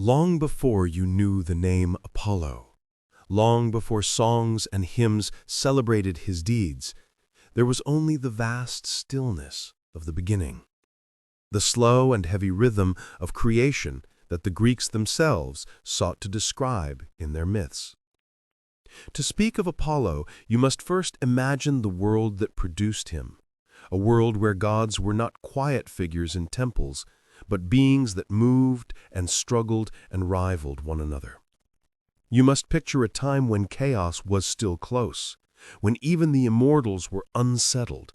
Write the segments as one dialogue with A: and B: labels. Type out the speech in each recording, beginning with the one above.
A: Long before you knew the name Apollo, long before songs and hymns celebrated his deeds, there was only the vast stillness of the beginning, the slow and heavy rhythm of creation that the Greeks themselves sought to describe in their myths. To speak of Apollo, you must first imagine the world that produced him, a world where gods were not quiet figures in temples, but beings that moved and struggled and rivaled one another. You must picture a time when chaos was still close, when even the immortals were unsettled,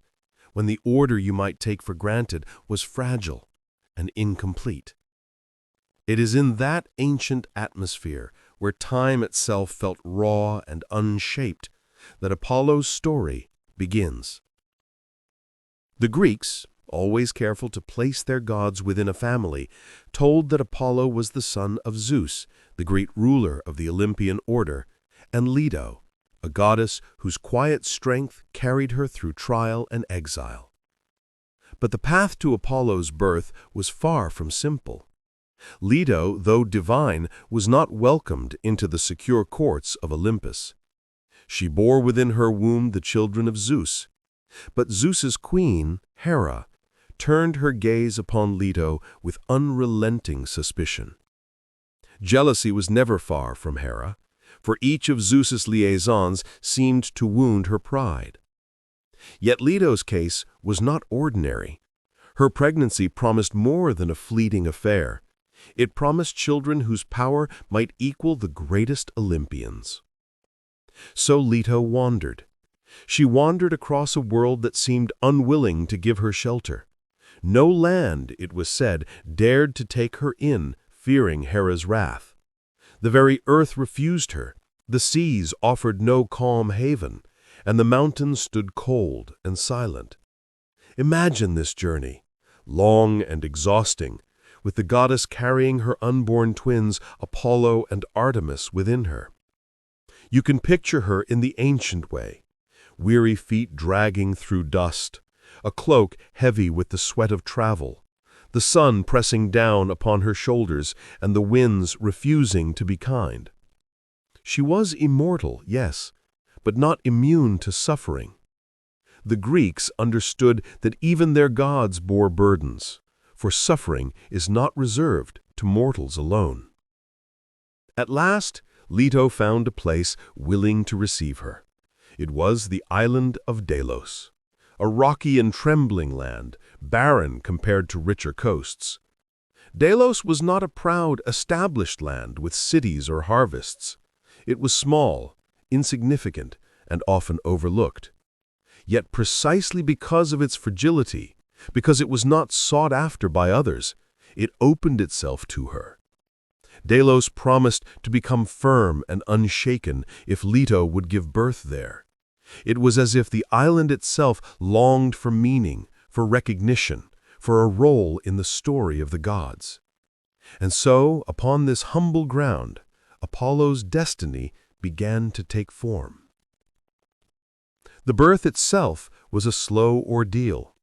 A: when the order you might take for granted was fragile and incomplete. It is in that ancient atmosphere, where time itself felt raw and unshaped, that Apollo's story begins. The Greeks, always careful to place their gods within a family, told that Apollo was the son of Zeus, the great ruler of the Olympian order, and Leto, a goddess whose quiet strength carried her through trial and exile. But the path to Apollo's birth was far from simple. Leto, though divine, was not welcomed into the secure courts of Olympus. She bore within her womb the children of Zeus, but Zeus's queen, Hera, turned her gaze upon Leto with unrelenting suspicion. Jealousy was never far from Hera, for each of Zeus's liaisons seemed to wound her pride. Yet Leto's case was not ordinary. Her pregnancy promised more than a fleeting affair. It promised children whose power might equal the greatest Olympians. So Leto wandered. She wandered across a world that seemed unwilling to give her shelter. No land, it was said, dared to take her in, fearing Hera's wrath. The very earth refused her, the seas offered no calm haven, and the mountains stood cold and silent. Imagine this journey, long and exhausting, with the goddess carrying her unborn twins Apollo and Artemis within her. You can picture her in the ancient way, weary feet dragging through dust, a cloak heavy with the sweat of travel, the sun pressing down upon her shoulders and the winds refusing to be kind. She was immortal, yes, but not immune to suffering. The Greeks understood that even their gods bore burdens, for suffering is not reserved to mortals alone. At last, Leto found a place willing to receive her. It was the island of Delos, a rocky and trembling land, barren compared to richer coasts. Delos was not a proud, established land with cities or harvests. It was small, insignificant, and often overlooked. Yet precisely because of its fragility, because it was not sought after by others, it opened itself to her. Delos promised to become firm and unshaken if Leto would give birth there. It was as if the island itself longed for meaning, for recognition, for a role in the story of the gods. And so, upon this humble ground, Apollo's destiny began to take form. The birth itself was a slow ordeal.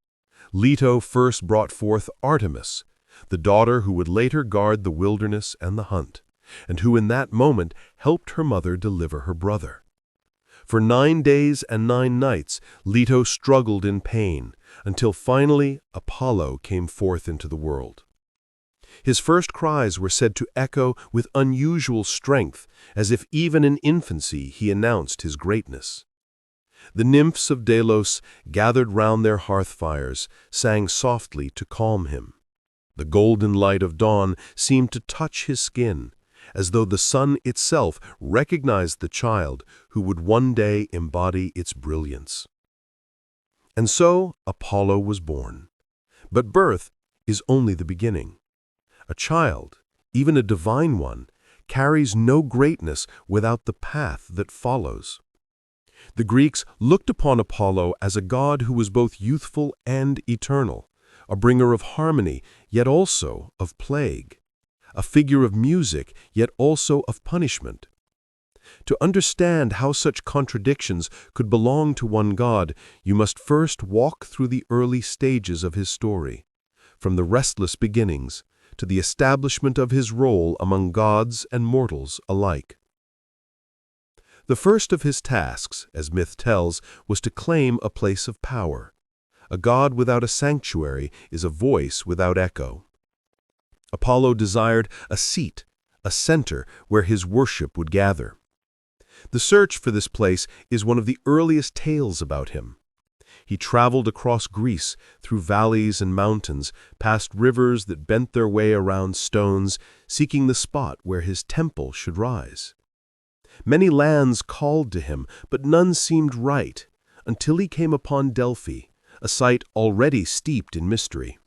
A: Leto first brought forth Artemis, the daughter who would later guard the wilderness and the hunt, and who in that moment helped her mother deliver her brother. For 9 days and 9 nights, Leto struggled in pain, until finally Apollo came forth into the world. His first cries were said to echo with unusual strength, as if even in infancy he announced his greatness. The nymphs of Delos, gathered round their hearth fires, sang softly to calm him. The golden light of dawn seemed to touch his skin, as though the sun itself recognized the child who would one day embody its brilliance. And so Apollo was born. But birth is only the beginning. A child, even a divine one, carries no greatness without the path that follows. The Greeks looked upon Apollo as a god who was both youthful and eternal, a bringer of harmony, yet also of plague, a figure of music, yet also of punishment. To understand how such contradictions could belong to one god, you must first walk through the early stages of his story, from the restless beginnings to the establishment of his role among gods and mortals alike. The first of his tasks, as myth tells, was to claim a place of power. A god without a sanctuary is a voice without echo. Apollo desired a seat, a center where his worship would gather. The search for this place is one of the earliest tales about him. He traveled across Greece, through valleys and mountains, past rivers that bent their way around stones, seeking the spot where his temple should rise. Many lands called to him, but none seemed right, until he came upon Delphi, a site already steeped in mystery.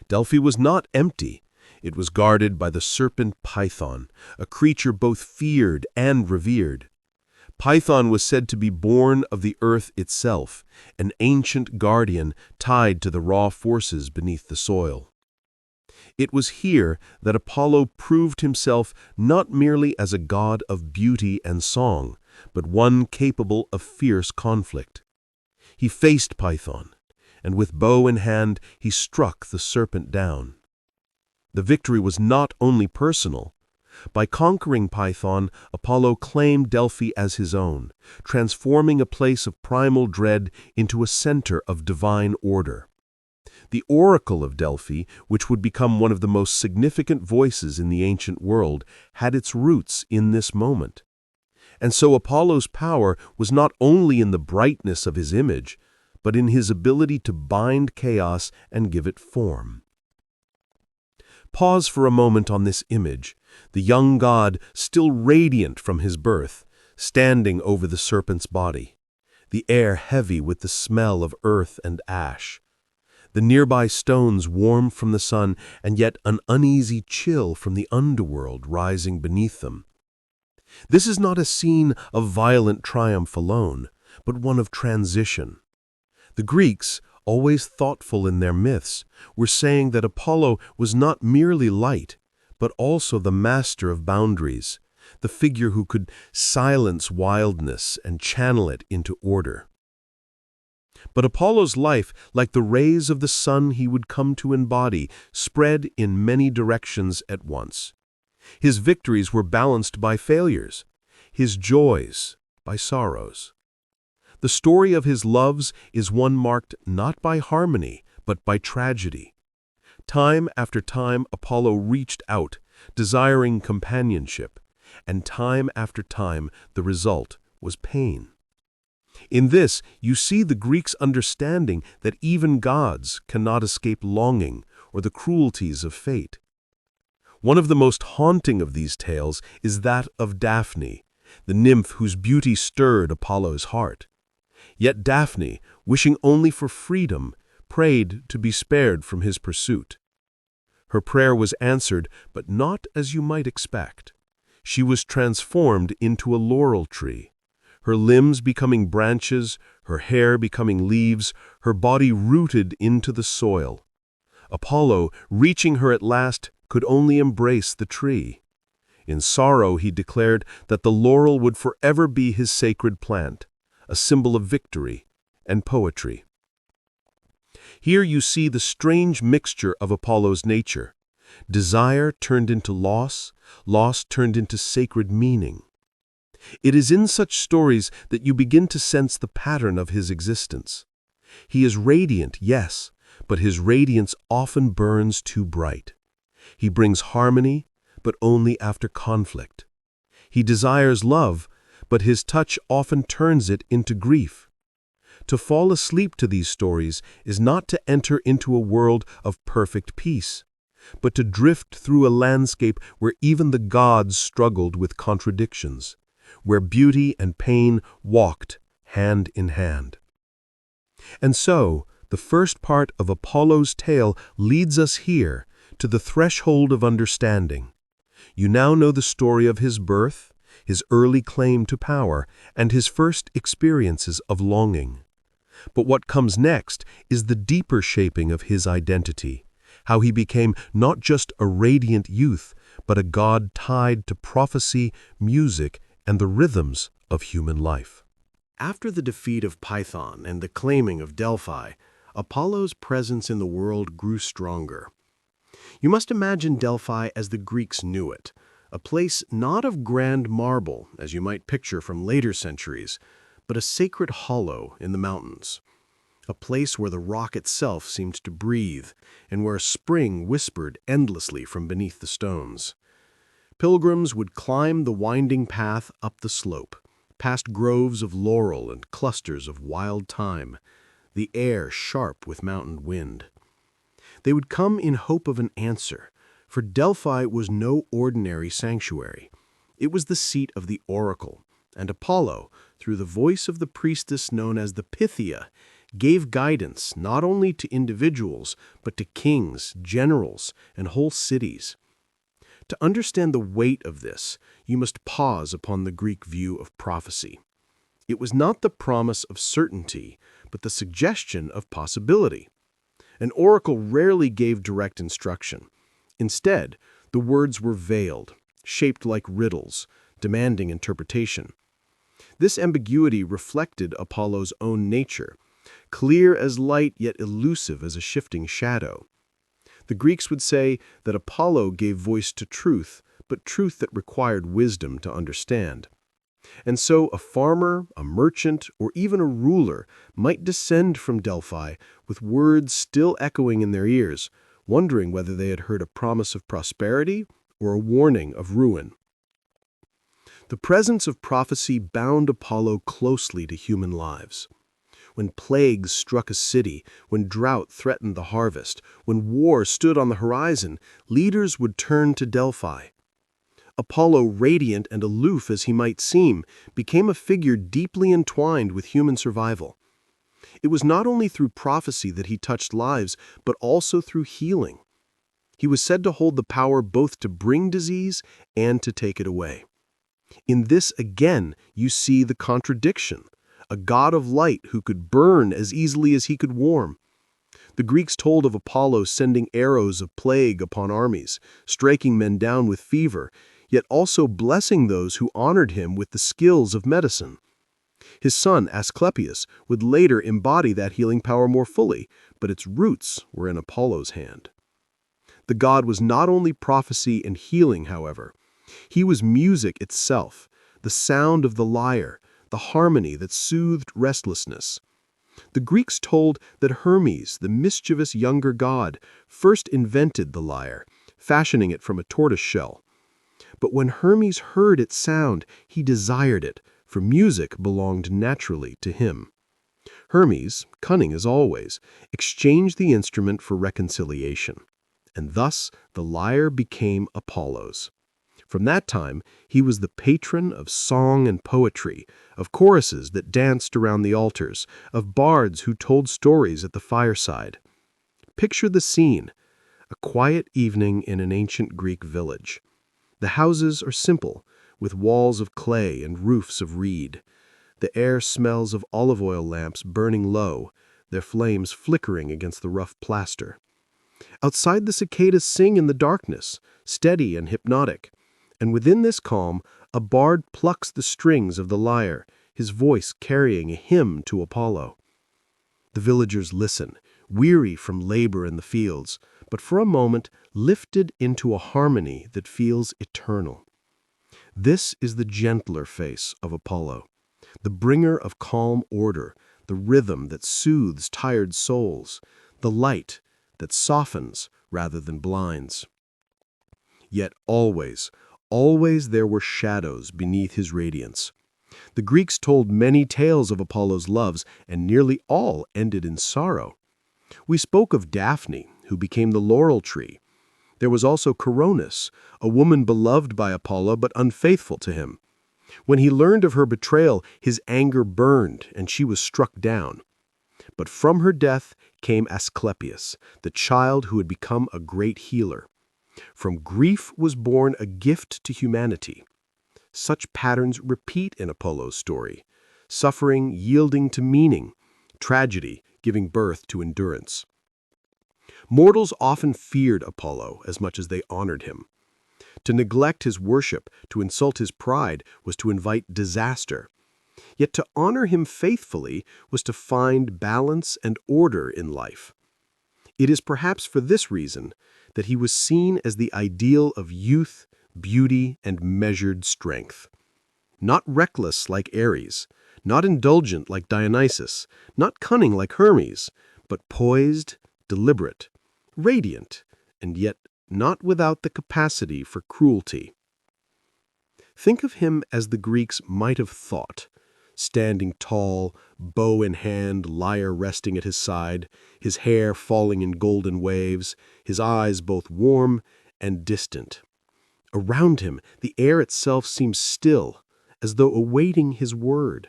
A: Delphi was not empty. It was guarded by the serpent Python, a creature both feared and revered. Python was said to be born of the earth itself, an ancient guardian tied to the raw forces beneath the soil. It was here that Apollo proved himself not merely as a god of beauty and song, but one capable of fierce conflict. He faced Python, and with bow in hand he struck the serpent down. The victory was not only personal. By conquering Python, Apollo claimed Delphi as his own, transforming a place of primal dread into a center of divine order. The Oracle of Delphi, which would become one of the most significant voices in the ancient world, had its roots in this moment. And so Apollo's power was not only in the brightness of his image, but in his ability to bind chaos and give it form. Pause for a moment on this image, the young god still radiant from his birth, standing over the serpent's body, the air heavy with the smell of earth and ash. The nearby stones warm from the sun, and yet an uneasy chill from the underworld rising beneath them. This is not a scene of violent triumph alone, but one of transition. The Greeks, always thoughtful in their myths, were saying that Apollo was not merely light, but also the master of boundaries, the figure who could silence wildness and channel it into order. But Apollo's life, like the rays of the sun he would come to embody, spread in many directions at once. His victories were balanced by failures, his joys by sorrows. The story of his loves is one marked not by harmony, but by tragedy. Time after time Apollo reached out, desiring companionship, and time after time the result was pain. In this, you see the Greeks' understanding that even gods cannot escape longing or the cruelties of fate. One of the most haunting of these tales is that of Daphne, the nymph whose beauty stirred Apollo's heart. Yet Daphne, wishing only for freedom, prayed to be spared from his pursuit. Her prayer was answered, but not as you might expect. She was transformed into a laurel tree, her limbs becoming branches, her hair becoming leaves, her body rooted into the soil. Apollo, reaching her at last, could only embrace the tree. In sorrow he declared that the laurel would forever be his sacred plant, a symbol of victory and poetry. Here you see the strange mixture of Apollo's nature. Desire turned into loss, loss turned into sacred meaning. It is in such stories that you begin to sense the pattern of his existence. He is radiant, yes, but his radiance often burns too bright. He brings harmony, but only after conflict. He desires love, but his touch often turns it into grief. To fall asleep to these stories is not to enter into a world of perfect peace, but to drift through a landscape where even the gods struggled with contradictions, where beauty and pain walked hand in hand. And so, the first part of Apollo's tale leads us here to the threshold of understanding. You now know the story of his birth, his early claim to power, and his first experiences of longing. But what comes next is the deeper shaping of his identity, how he became not just a radiant youth, but a god tied to prophecy, music, and the rhythms of human life. After the defeat of Python and the claiming of Delphi, Apollo's presence in the world grew stronger. You must imagine Delphi as the Greeks knew it, a place not of grand marble, as you might picture from later centuries, but a sacred hollow in the mountains. A place where the rock itself seemed to breathe, and where a spring whispered endlessly from beneath the stones. Pilgrims would climb the winding path up the slope, past groves of laurel and clusters of wild thyme, the air sharp with mountain wind. They would come in hope of an answer, for Delphi was no ordinary sanctuary. It was the seat of the Oracle, and Apollo, through the voice of the priestess known as the Pythia, gave guidance not only to individuals, but to kings, generals, and whole cities. To understand the weight of this, you must pause upon the Greek view of prophecy. It was not the promise of certainty, but the suggestion of possibility. An oracle rarely gave direct instruction. Instead, the words were veiled, shaped like riddles, demanding interpretation. This ambiguity reflected Apollo's own nature, clear as light yet elusive as a shifting shadow. The Greeks would say that Apollo gave voice to truth, but truth that required wisdom to understand. And so a farmer, a merchant, or even a ruler might descend from Delphi with words still echoing in their ears, wondering whether they had heard a promise of prosperity or a warning of ruin. The presence of prophecy bound Apollo closely to human lives. When plagues struck a city, when drought threatened the harvest, when war stood on the horizon, leaders would turn to Delphi. Apollo, radiant and aloof as he might seem, became a figure deeply entwined with human survival. It was not only through prophecy that he touched lives, but also through healing. He was said to hold the power both to bring disease and to take it away. In this, again, you see the contradiction. A god of light who could burn as easily as he could warm. The Greeks told of Apollo sending arrows of plague upon armies, striking men down with fever, yet also blessing those who honored him with the skills of medicine. His son, Asclepius, would later embody that healing power more fully, but its roots were in Apollo's hand. The god was not only prophecy and healing, however. He was music itself, the sound of the lyre, the harmony that soothed restlessness. The Greeks told that Hermes, the mischievous younger god, first invented the lyre, fashioning it from a tortoise shell. But when Hermes heard its sound, he desired it, for music belonged naturally to him. Hermes, cunning as always, exchanged the instrument for reconciliation, and thus the lyre became Apollo's. From that time, he was the patron of song and poetry, of choruses that danced around the altars, of bards who told stories at the fireside. Picture the scene: a quiet evening in an ancient Greek village. The houses are simple, with walls of clay and roofs of reed. The air smells of olive oil lamps burning low, their flames flickering against the rough plaster. Outside, the cicadas sing in the darkness, steady and hypnotic. And within this calm, a bard plucks the strings of the lyre, his voice carrying a hymn to Apollo. The villagers listen, weary from labor in the fields, but for a moment lifted into a harmony that feels eternal. This is the gentler face of Apollo, the bringer of calm order, the rhythm that soothes tired souls, the light that softens rather than blinds. Yet always there were shadows beneath his radiance. The Greeks told many tales of Apollo's loves, and nearly all ended in sorrow. We spoke of Daphne, who became the laurel tree. There was also Coronis, a woman beloved by Apollo but unfaithful to him. When he learned of her betrayal, his anger burned, and she was struck down. But from her death came Asclepius, the child who had become a great healer. From grief was born a gift to humanity. Such patterns repeat in Apollo's story: suffering yielding to meaning, tragedy giving birth to endurance. Mortals often feared Apollo as much as they honored him. To neglect his worship, to insult his pride, was to invite disaster. Yet to honor him faithfully was to find balance and order in life.
B: It is perhaps for this reason that he was seen as the ideal of youth, beauty, and measured strength. Not reckless like Ares, not indulgent like Dionysus, not cunning like Hermes, but poised, deliberate, radiant, and yet not without the capacity for cruelty. Think of him as the Greeks might have thought, standing tall, bow in hand, lyre resting at his side, his hair falling in golden waves, his eyes both warm and distant. Around him, the air itself seems still, as though awaiting his word.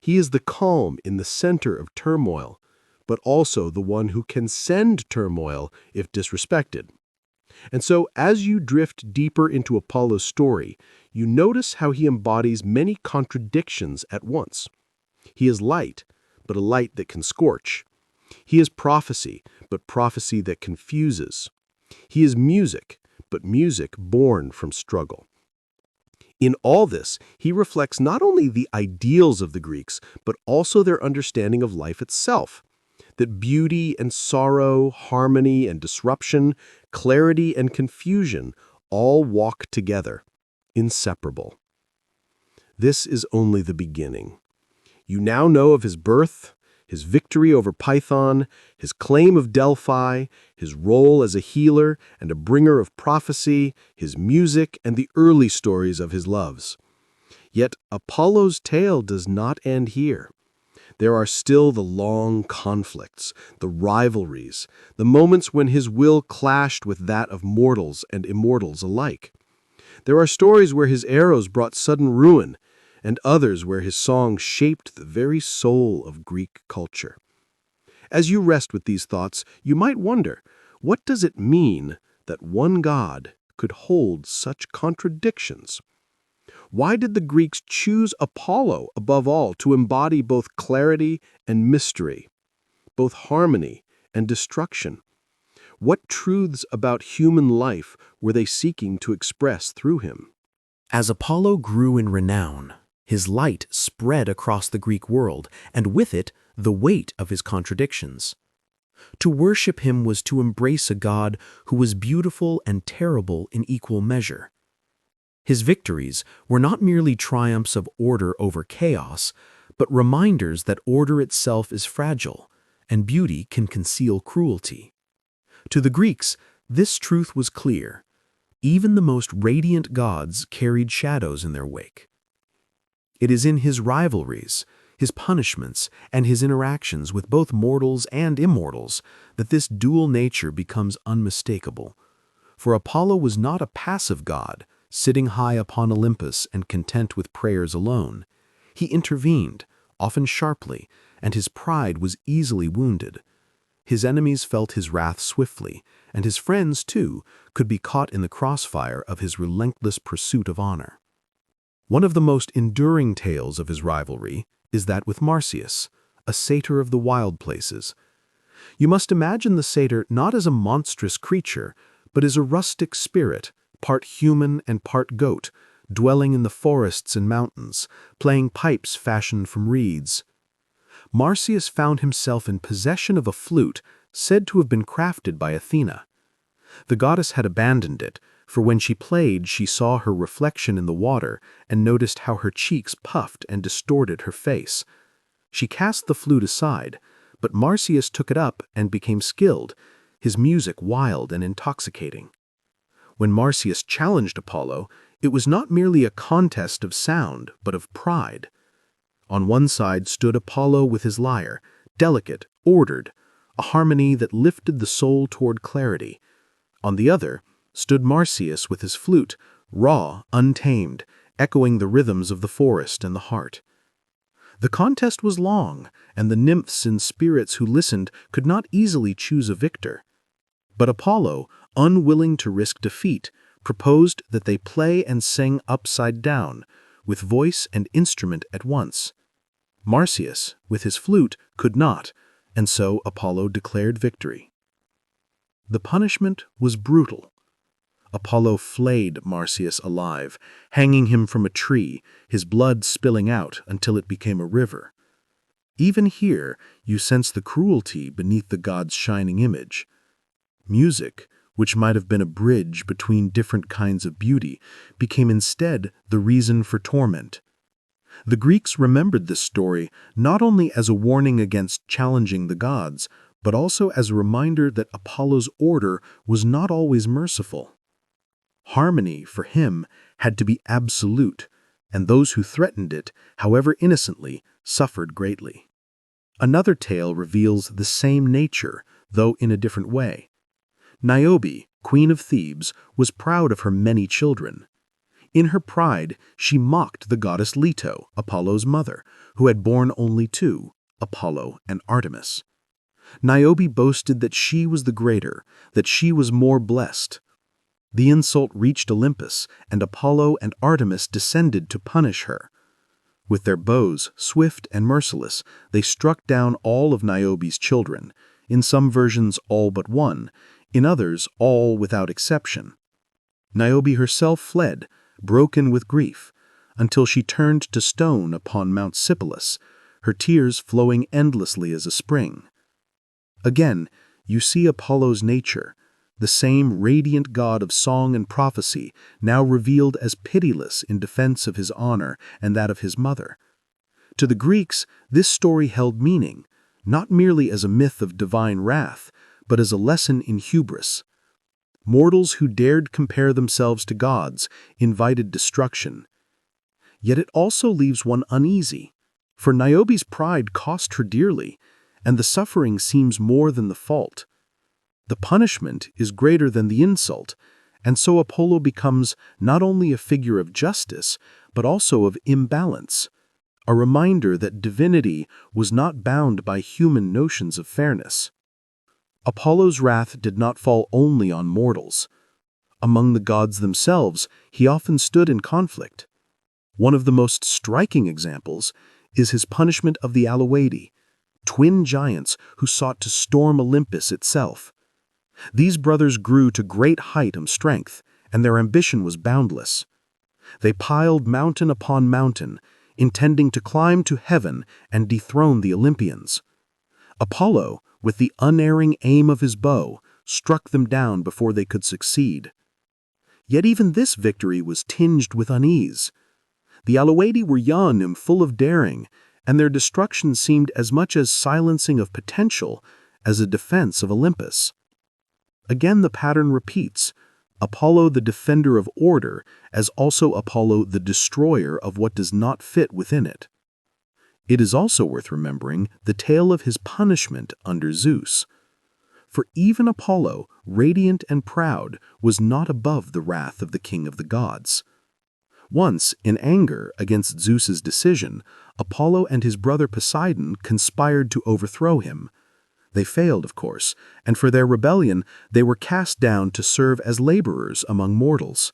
B: He is the calm in the center of turmoil, but also the one who can send turmoil if disrespected. And so, as you drift deeper into Apollo's story, you notice how he embodies many contradictions at once. He is light, but a light that can scorch. He is prophecy, but prophecy that confuses. He is music, but music born from struggle. In all this, he reflects not only the ideals of the Greeks, but also their understanding of life itself. That beauty and sorrow, harmony and disruption, clarity and confusion all walk together, inseparable. This is only the beginning. You now know of his birth, his victory over Python, his claim of Delphi, his role as a healer and a bringer of prophecy, his music, and the early stories of his loves. Yet Apollo's tale does not end here. There are still the long conflicts, the rivalries, the moments when his will clashed with that of mortals and immortals alike. There are stories where his arrows brought sudden ruin, and others where his song shaped the very soul of Greek culture. As you rest with these thoughts, you might wonder, what does it mean that one god could hold such contradictions? Why did the Greeks choose Apollo above all to embody both clarity and mystery, both harmony and destruction? What truths about human life were they seeking to express through him?
C: As Apollo grew in renown, his light spread across the Greek world, and with it, the weight of his contradictions. To worship him was to embrace a god who was beautiful and terrible in equal measure. His victories were not merely triumphs of order over chaos, but reminders that order itself is fragile, and beauty can conceal cruelty. To the Greeks, this truth was clear. Even the most radiant gods carried shadows in their wake. It is in his rivalries, his punishments, and his interactions with both mortals and immortals that this dual nature becomes unmistakable. For Apollo was not a passive god, sitting high upon Olympus and content with prayers alone. He intervened, often sharply, and his pride was easily wounded. His enemies felt his wrath swiftly, and his friends, too, could be caught in the crossfire of his relentless pursuit of honor. One of the most enduring tales of his rivalry is that with Marsyas, a satyr of the wild places. You must imagine the satyr not as a monstrous creature, but as a rustic spirit, part human and part goat, dwelling in the forests and mountains, playing pipes fashioned from reeds. Marsyas found himself in possession of a flute said to have been crafted by Athena. The goddess had abandoned it, for when she played she saw her reflection in the water and noticed how her cheeks puffed and distorted her face. She cast the flute aside, but Marsyas took it up and became skilled, his music wild and intoxicating. When Marsyas challenged Apollo, it was not merely a contest of sound, but of pride. On one side stood Apollo with his lyre, delicate, ordered, a harmony that lifted the soul toward clarity. On the other stood Marsyas with his flute, raw, untamed, echoing the rhythms of the forest and the heart. The contest was long, and the nymphs and spirits who listened could not easily choose a victor. But Apollo, unwilling to risk defeat, proposed that they play and sing upside down, with voice and instrument at once. Marsyas, with his flute, could not, and so Apollo declared victory. The punishment was brutal. Apollo flayed Marsyas alive, hanging him from a tree, his blood spilling out until it became a river. Even here, you sense the cruelty beneath the god's shining image. Music, which might have been a bridge between different kinds of beauty, became instead the reason for torment. The Greeks remembered this story not only as a warning against challenging the gods, but also as a reminder that Apollo's order was not always merciful. Harmony, for him, had to be absolute, and those who threatened it, however innocently, suffered greatly. Another tale reveals the same nature, though in a different way. Niobe, queen of Thebes, was proud of her many children. In her pride, she mocked the goddess Leto, Apollo's mother, who had borne only two, Apollo and Artemis. Niobe boasted that she was the greater, that she was more blessed. The insult reached Olympus, and Apollo and Artemis descended to punish her. With their bows, swift and merciless, they struck down all of Niobe's children, in some versions all but one, in others all without exception. Niobe herself fled, broken with grief, until she turned to stone upon Mount Sipylus, her tears flowing endlessly as a spring. Again, you see Apollo's nature, the same radiant god of song and prophecy, now revealed as pitiless in defense of his honor and that of his mother. To the Greeks, this story held meaning, not merely as a myth of divine wrath, but as a lesson in hubris. Mortals who dared compare themselves to gods invited destruction. Yet it also leaves one uneasy, for Niobe's pride cost her dearly, and the suffering seems more than the fault. The punishment is greater than the insult, and so Apollo becomes not only a figure of justice, but also of imbalance, a reminder that divinity was not bound by human notions of fairness. Apollo's wrath did not fall only on mortals. Among the gods themselves, he often stood in conflict. One of the most striking examples is his punishment of the Aloedae, twin giants who sought to storm Olympus itself. These brothers grew to great height and strength, and their ambition was boundless. They piled mountain upon mountain, intending to climb to heaven and dethrone the Olympians. Apollo, with the unerring aim of his bow, struck them down before they could succeed. Yet even this victory was tinged with unease. The Aloedae were young and full of daring, and their destruction seemed as much as silencing of potential as a defense of Olympus. Again the pattern repeats, Apollo the defender of order as also Apollo the destroyer of what does not fit within it. It is also worth remembering the tale of his punishment under Zeus. For even Apollo, radiant and proud, was not above the wrath of the king of the gods. Once, in anger against Zeus's decision, Apollo and his brother Poseidon conspired to overthrow him. They failed, of course, and for their rebellion they were cast down to serve as laborers among mortals.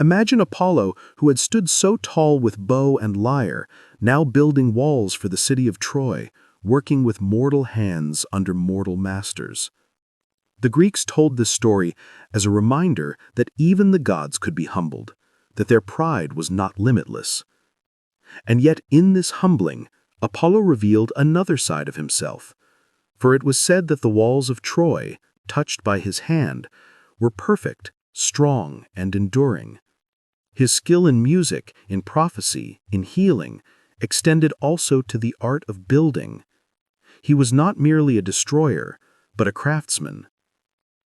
C: Imagine Apollo, who had stood so tall with bow and lyre, now building walls for the city of Troy, working with mortal hands under mortal masters. The Greeks told this story as a reminder that even the gods could be humbled, that their pride was not limitless. And yet in this humbling, Apollo revealed another side of himself. For it was said that the walls of Troy, touched by his hand, were perfect, strong, and enduring. His skill in music, in prophecy, in healing, extended also to the art of building. He was not merely a destroyer, but a craftsman.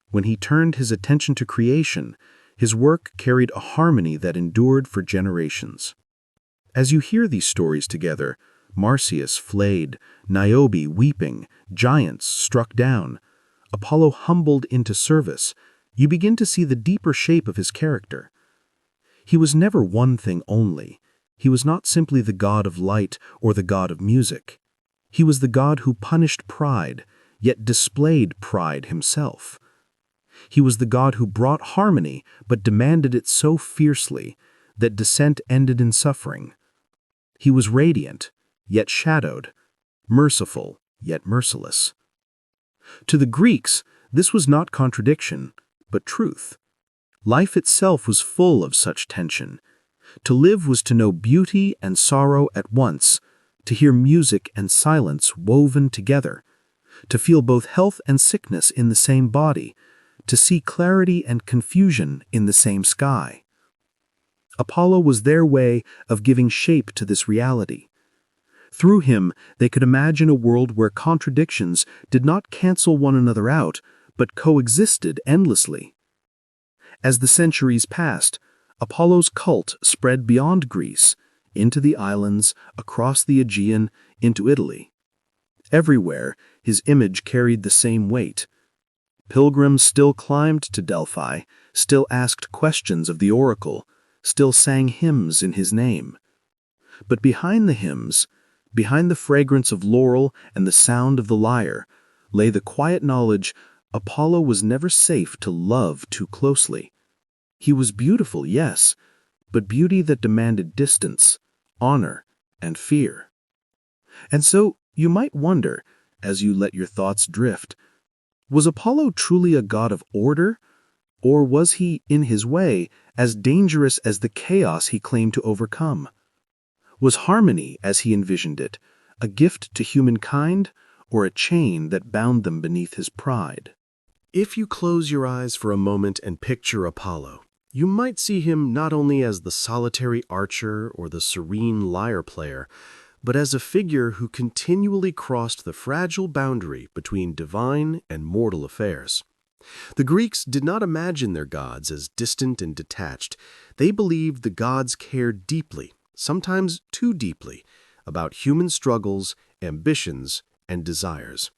C: When he turned his attention to creation, his work carried a harmony that endured for generations. As you hear these stories together, Marsyas flayed, Niobe weeping, giants struck down, Apollo humbled into service, you begin to see the deeper shape of his character. He was never one thing only. He was not simply the god of light or the god of music. He was the god who punished pride, yet displayed pride himself. He was the god who brought harmony, but demanded it so fiercely that dissent ended in suffering. He was radiant, yet shadowed, merciful, yet merciless. To the Greeks, this was not contradiction, but truth. Life itself was full of such tension. To live was to know beauty and sorrow at once, to hear music and silence woven together, to feel both health and sickness in the same body, to see clarity and confusion in the same sky. Apollo was their way of giving shape to this reality. Through him, they could imagine a world where contradictions did not cancel one another out, but coexisted endlessly. As the centuries passed, Apollo's cult spread beyond Greece, into the islands, across the Aegean, into Italy. Everywhere, his image carried the same weight. Pilgrims still climbed to Delphi, still asked questions of the oracle, still sang hymns in his name. But behind the hymns, behind the fragrance of laurel and the sound of the lyre, lay the quiet knowledge Apollo was never safe to love too closely. He was beautiful, yes, but beauty that demanded distance, honor, and fear. And so you might wonder, as you let your thoughts drift, was Apollo truly a god of order, or was he, in his way, as dangerous as the chaos he claimed to overcome? Was harmony, as he envisioned it, a gift to humankind, or a chain that bound them beneath his pride?
A: If you close your eyes for a moment and picture Apollo, you might see him not only as the solitary archer or the serene lyre player, but as a figure who continually crossed the fragile boundary between divine and mortal affairs. The Greeks did not imagine their gods as distant and detached. They believed the gods cared deeply, sometimes too deeply, about human struggles, ambitions, and desires.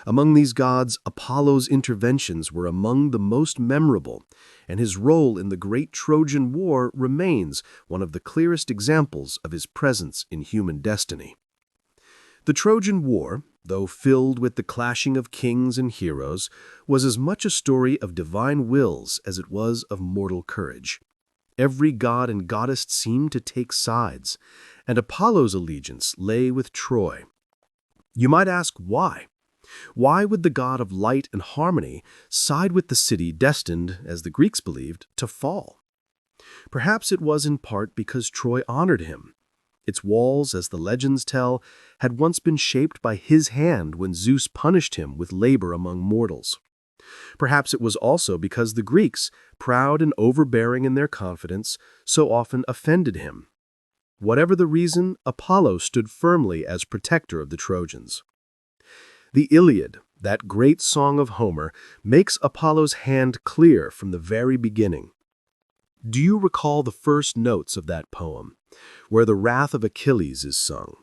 A: Among these gods, Apollo's interventions were among the most memorable, and his role in the great Trojan War remains one of the clearest examples of his presence in human destiny. The Trojan War, though filled with the clashing of kings and heroes, was as much a story of divine wills as it was of mortal courage. Every god and goddess seemed to take sides, and Apollo's allegiance lay with Troy. You might ask why? Why would the god of light and harmony side with the city destined, as the Greeks believed, to fall? Perhaps it was in part because Troy honored him. Its walls, as the legends tell, had once been shaped by his hand when Zeus punished him with labor among mortals. Perhaps it was also because the Greeks, proud and overbearing in their confidence, so often offended him. Whatever the reason, Apollo stood firmly as protector of the Trojans. The Iliad, that great song of Homer, makes Apollo's hand clear from the very beginning. Do you recall the first notes of that poem, where the wrath of Achilles is sung?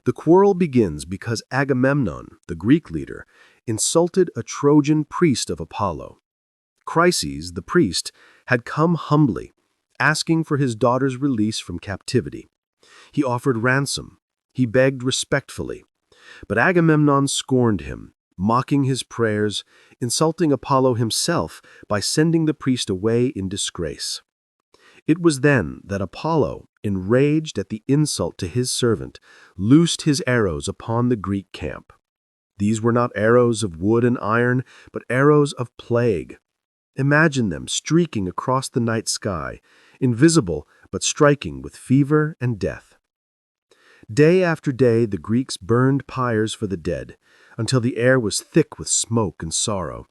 A: The quarrel begins because Agamemnon, the Greek leader, insulted a Trojan priest of Apollo. Chryses, the priest, had come humbly, asking for his daughter's release from captivity. He offered ransom. He begged respectfully. But Agamemnon scorned him, mocking his prayers, insulting Apollo himself by sending the priest away in disgrace. It was then that Apollo, enraged at the insult to his servant, loosed his arrows upon the Greek camp. These were not arrows of wood and iron, but arrows of plague. Imagine them streaking across the night sky, invisible but striking with fever and death. Day after day the Greeks burned pyres for the dead, until the air was thick with smoke and sorrow.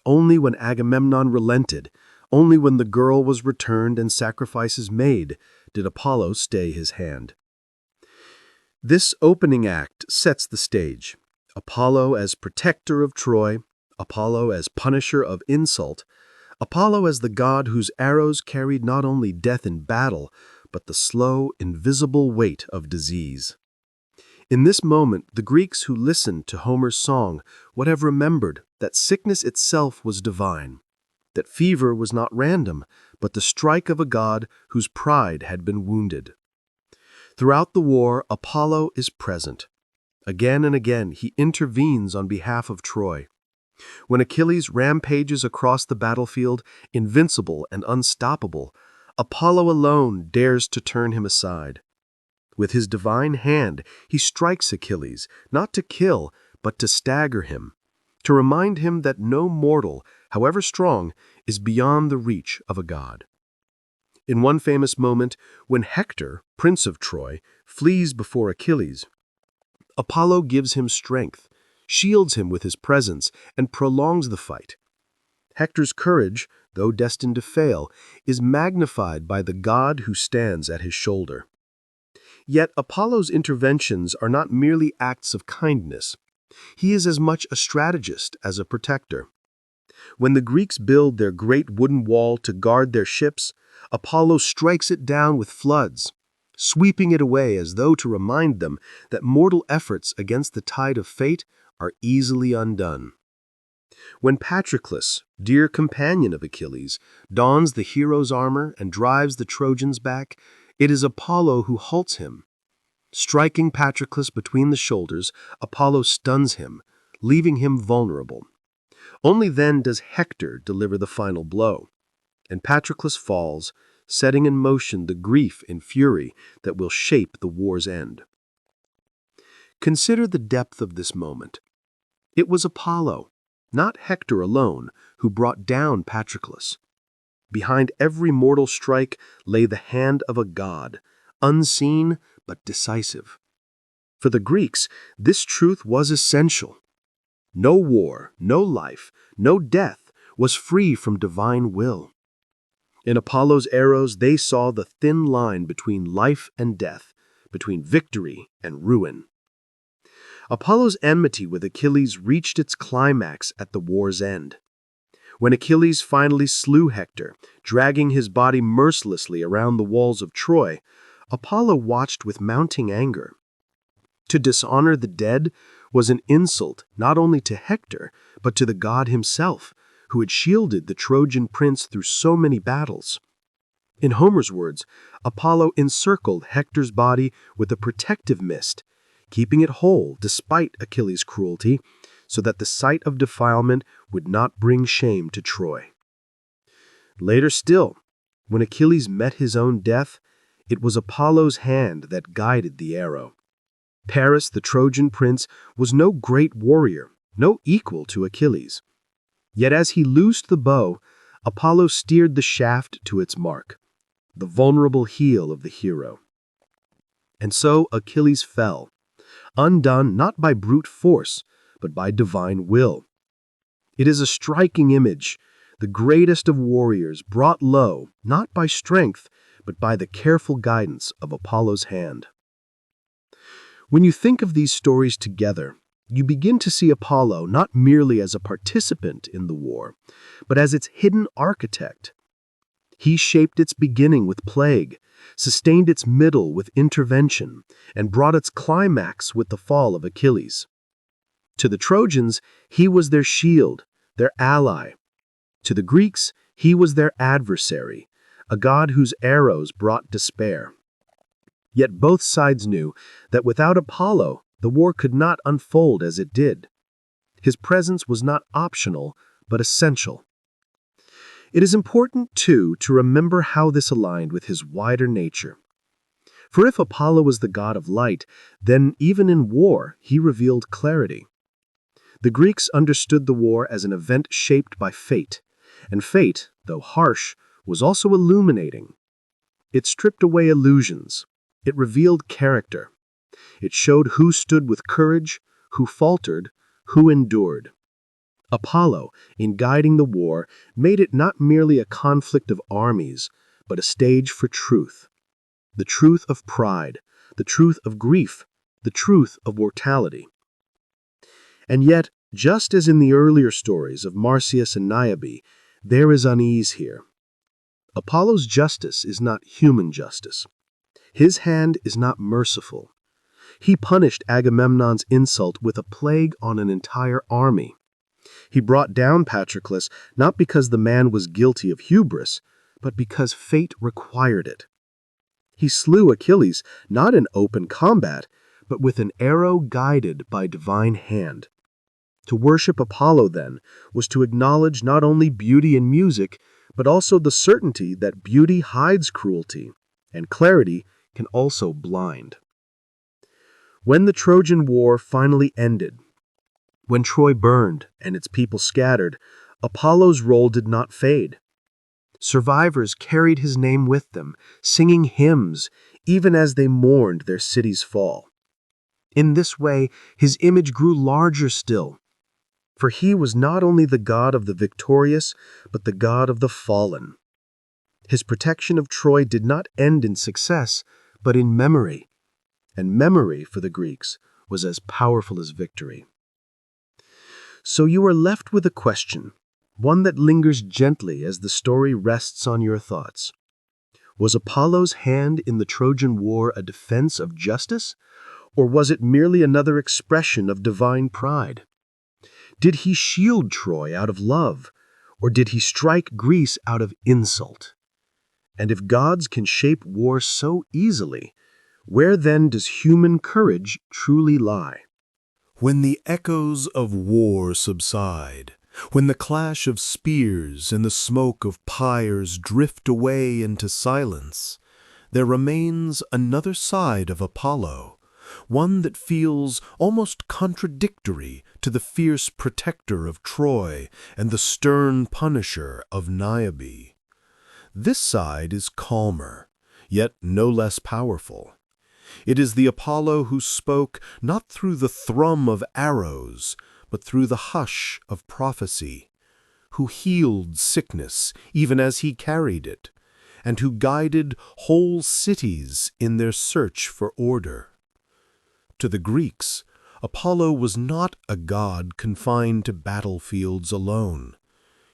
A: Only when Agamemnon relented, only when the girl was returned and sacrifices made, did Apollo stay his hand. This opening act sets the stage. Apollo as protector of Troy, Apollo as punisher of insult, Apollo as the god whose arrows carried not only death in battle, but the slow, invisible weight of disease. In this moment, the Greeks who listened to Homer's song would have remembered that sickness itself was divine, that fever was not random, but the strike of a god whose pride had been wounded. Throughout the war, Apollo is present. Again and again, he intervenes on behalf of Troy. When Achilles rampages across the battlefield, invincible and unstoppable, Apollo alone dares to turn him aside. With his divine hand, he strikes Achilles, not to kill, but to stagger him, to remind him that no mortal, however strong, is beyond the reach of a god.
B: In one famous moment, when Hector, prince of Troy, flees before Achilles, Apollo gives him strength, shields him with his presence, and prolongs the fight. Hector's courage, though destined to fail, is magnified by the god who stands at his shoulder. Yet Apollo's interventions are not merely acts of kindness. He is as much a strategist as a protector. When the Greeks build their great wooden wall to guard their ships, Apollo strikes it down with floods, sweeping it away as though to remind them that mortal efforts against the tide of fate are easily undone. When Patroclus, dear companion of Achilles, dons the hero's armor and drives the Trojans back, it is Apollo who halts him. Striking Patroclus between the shoulders, Apollo stuns him, leaving him vulnerable. Only then does Hector deliver the final blow, and Patroclus falls, setting in motion the grief and fury that will shape the war's end. Consider the depth of this moment. It was Apollo, not Hector alone, who brought down Patroclus. Behind every mortal strike lay the hand of a god, unseen but decisive. For the Greeks, this truth was essential. No war, no life, no death was free from divine will. In Apollo's arrows, they saw the thin line between life and death, between victory and ruin. Apollo's enmity with Achilles reached its climax at the war's end. When Achilles finally slew Hector, dragging his body mercilessly around the walls of Troy, Apollo watched with mounting anger. To dishonor the dead was an insult not only to Hector, but to the god himself, who had shielded the Trojan prince through so many battles. In Homer's words, Apollo encircled Hector's body with a protective mist, keeping it whole despite Achilles' cruelty, so that the sight of defilement would not bring shame to Troy. Later still, when Achilles met his own death, it was Apollo's hand that guided the arrow. Paris, the Trojan prince, was no great warrior, no equal to Achilles. Yet as he loosed the bow, Apollo steered the shaft to its mark, the vulnerable heel of the hero. And so Achilles fell, undone not by brute force, but by divine will. It is a striking image, the greatest of warriors brought low, not by strength, but by the careful guidance of Apollo's hand. When you think of these stories together, you begin to see Apollo not merely as a participant in the war, but as its hidden architect. He shaped its beginning with plague, sustained its middle with intervention, and brought its climax with the fall of Achilles. To the Trojans, he was their shield, their ally. To the Greeks, he was their adversary, a god whose arrows brought despair. Yet both sides knew that without Apollo, the war could not unfold as it did. His presence was not optional, but essential. It is important, too, to remember how this aligned with his wider nature. For if Apollo was the god of light, then even in war he revealed clarity. The Greeks understood the war as an event shaped by fate, and fate, though harsh, was also illuminating. It stripped away illusions. It revealed character. It showed who stood with courage, who faltered, who endured. Apollo, in guiding the war, made it not merely a conflict of armies, but a stage for truth. The truth of pride, the truth of grief, the truth of mortality. And yet, just as in the earlier stories of Marsyas and Niobe, there is unease here. Apollo's justice is not human justice. His hand is not merciful. He punished Agamemnon's insult with a plague on an entire army. He brought down Patroclus not because the man was guilty of hubris, but because fate required it. He slew Achilles not in open combat, but with an arrow guided by divine hand. To worship Apollo, then, was to acknowledge not only beauty in music, but also the certainty that beauty hides cruelty, and clarity can also blind. When the Trojan War finally ended, when Troy burned and its people scattered, Apollo's role did not fade. Survivors carried his name with them, singing hymns, even as they mourned their city's fall. In this way, his image grew larger still, for he was not only the god of the victorious, but the god of the fallen. His protection of Troy did not end in success, but in memory, and memory for the Greeks was as powerful as victory. So you are left with a question, one that lingers gently as the story rests on your thoughts. Was Apollo's hand in the Trojan War a defense of justice, or was it merely another expression of divine pride? Did he shield Troy out of love, or did he strike Greece out of insult? And if gods can shape war so easily, where then does human courage truly lie?
A: When the echoes of war subside, when the clash of spears and the smoke of pyres drift away into silence, there remains another side of Apollo, one that feels almost contradictory to the fierce protector of Troy and the stern punisher of Niobe. This side is calmer, yet no less powerful. It is the Apollo who spoke not through the thrum of arrows, but through the hush of prophecy, who healed sickness even as he carried it, and who guided whole cities in their search for order. To the Greeks, Apollo was not a god confined to battlefields alone.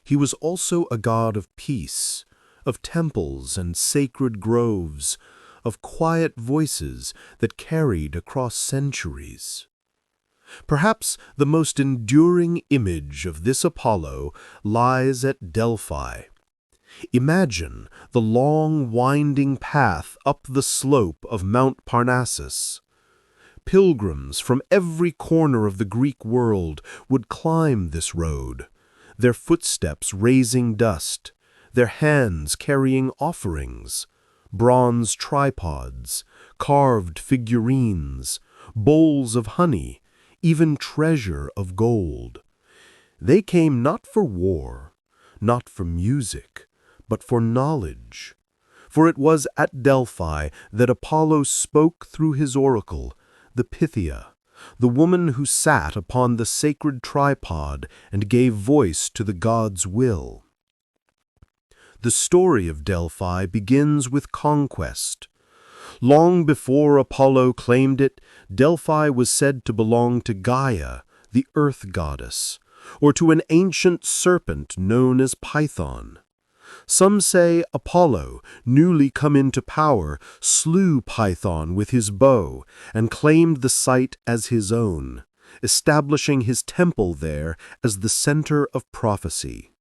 A: He was also a god of peace, of temples and sacred groves, of quiet voices that carried across centuries. Perhaps the most enduring image of this Apollo lies at Delphi. Imagine the long, winding path up the slope of Mount Parnassus. Pilgrims from every corner of the Greek world would climb this road, their footsteps raising dust, their hands carrying offerings, bronze tripods, carved figurines, bowls of honey, even treasure of gold. They came not for war, not for music, but for knowledge. For it was at Delphi that Apollo spoke through his oracle, the Pythia, the woman who sat upon the sacred tripod and gave voice to the god's will. The story of Delphi begins with conquest. Long before Apollo claimed it, Delphi was said to belong to Gaia, the earth goddess, or to an ancient serpent known as Python. Some say Apollo, newly come into power, slew Python with his bow and claimed the site as his own, establishing his temple there as the center of prophecy.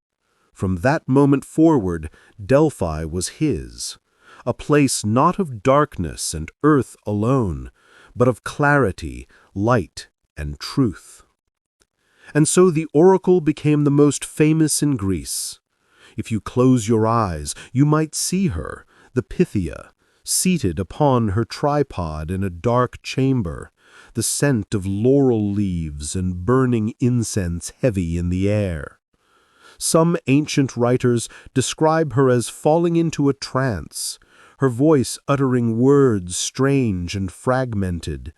A: From that moment forward, Delphi was his, a place not of darkness and earth alone, but of clarity, light, and truth. And so the oracle became the most famous in Greece. If you close your eyes, you might see her, the Pythia, seated upon her tripod in a dark chamber, the scent of laurel leaves and burning incense heavy in the air. Some ancient writers describe her as falling into a trance, her voice uttering words strange and fragmented,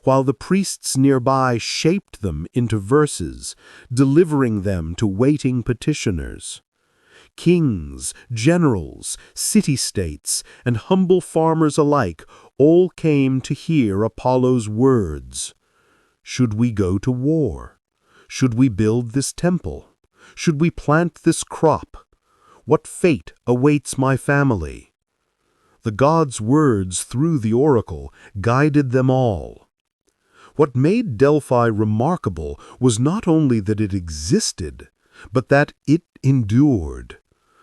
A: while the priests nearby shaped them into verses, delivering them to waiting petitioners. Kings, generals, city-states, and humble farmers alike all came to hear Apollo's words. Should we go to war? Should we build this temple? Should we plant this crop? What fate awaits my family? The god's words through the oracle guided them all. What made Delphi remarkable was not only that it existed, but that it endured.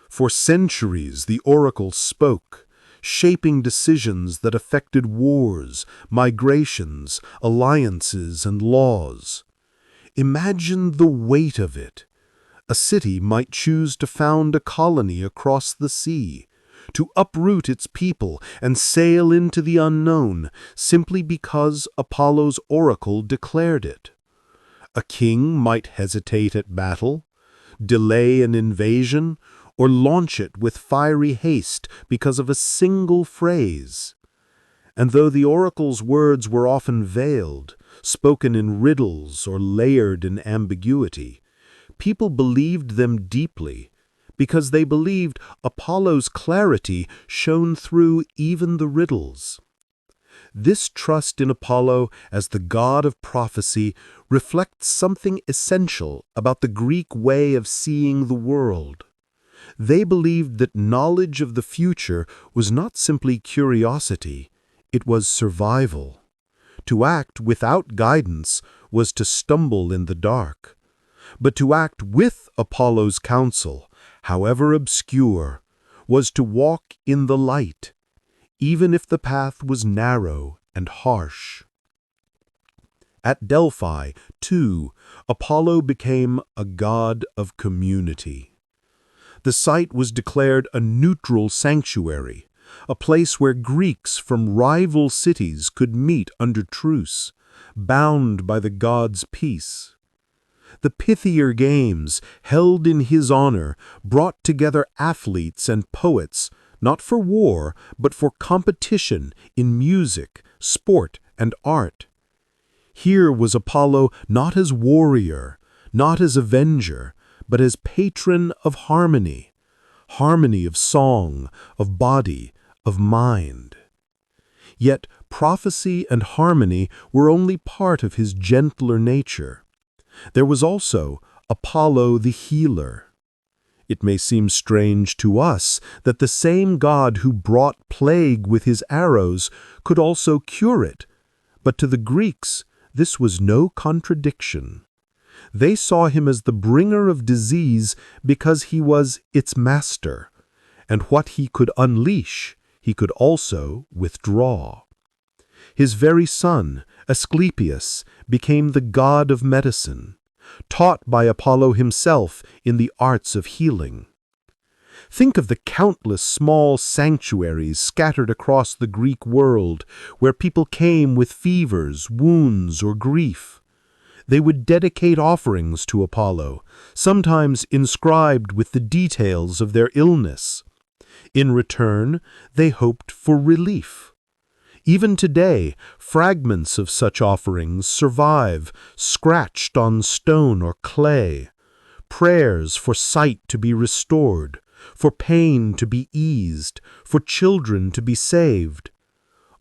A: For centuries the oracle spoke, shaping decisions that affected wars, migrations, alliances, and laws. Imagine the weight of it. A city might choose to found a colony across the sea, to uproot its people and sail into the unknown simply because Apollo's oracle declared it. A king might hesitate at battle, delay an invasion, or launch it with fiery haste because of a single phrase. And though the oracle's words were often veiled, spoken in riddles or layered in ambiguity, people believed them deeply because they believed Apollo's clarity shone through even the riddles. This trust in Apollo as the god of prophecy reflects something essential about the Greek way of seeing the world. They believed that knowledge of the future was not simply curiosity, it was survival. To act without guidance was to stumble in the dark. But to act with Apollo's counsel, however obscure, was to walk in the light, even if the path was narrow and harsh. At Delphi, too, Apollo became a god of community. The site was declared a neutral sanctuary, a place where Greeks from rival cities could meet under truce, bound by the god's peace. The Pythier Games, held in his honor, brought together athletes and poets, not for war, but for competition in music, sport, and art. Here was Apollo not as warrior, not as avenger, but as patron of harmony, harmony of song, of body, of mind. Yet prophecy and harmony were only part of his gentler nature. There was also Apollo the healer. It may seem strange to us that the same god who brought plague with his arrows could also cure it, but to the Greeks this was no contradiction. They saw him as the bringer of disease because he was its master, and what he could unleash, he could also withdraw. His very son, Asclepius, became the god of medicine, taught by Apollo himself in the arts of healing. Think of the countless small sanctuaries scattered across the Greek world where people came with fevers, wounds, or grief. They would dedicate offerings to Apollo, sometimes inscribed with the details of their illness. In return, they hoped for relief. Even today, fragments of such offerings survive, scratched on stone or clay. Prayers for sight to be restored, for pain to be eased, for children to be saved.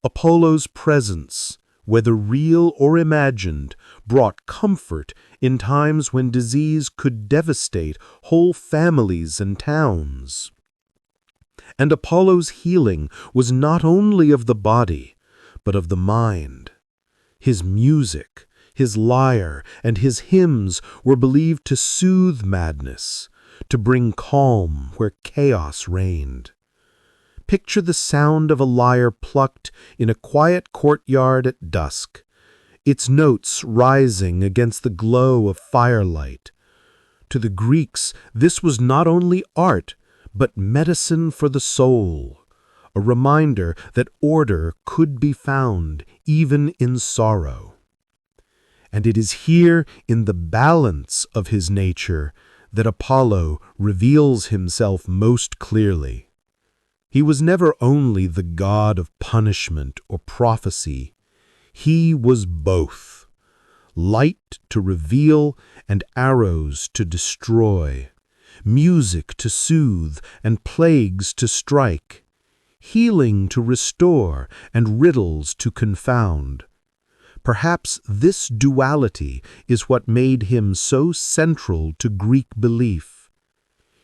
A: Apollo's presence, whether real or imagined, brought comfort in times when disease could devastate whole families and towns. And Apollo's healing was not only of the body, but of the mind. His music, his lyre, and his hymns were believed to soothe madness, to bring calm where chaos reigned. Picture the sound of a lyre plucked in a quiet courtyard at dusk, its notes rising against the glow of firelight. To the Greeks, this was not only art, but medicine for the soul, a reminder that order could be found even in sorrow. And it is here in the balance of his nature that Apollo reveals himself most clearly. He was never only the god of punishment or prophecy. He was both, light to reveal and arrows to destroy, music to soothe and plagues to strike, healing to restore and riddles to confound. Perhaps this duality is what made him so central to Greek belief.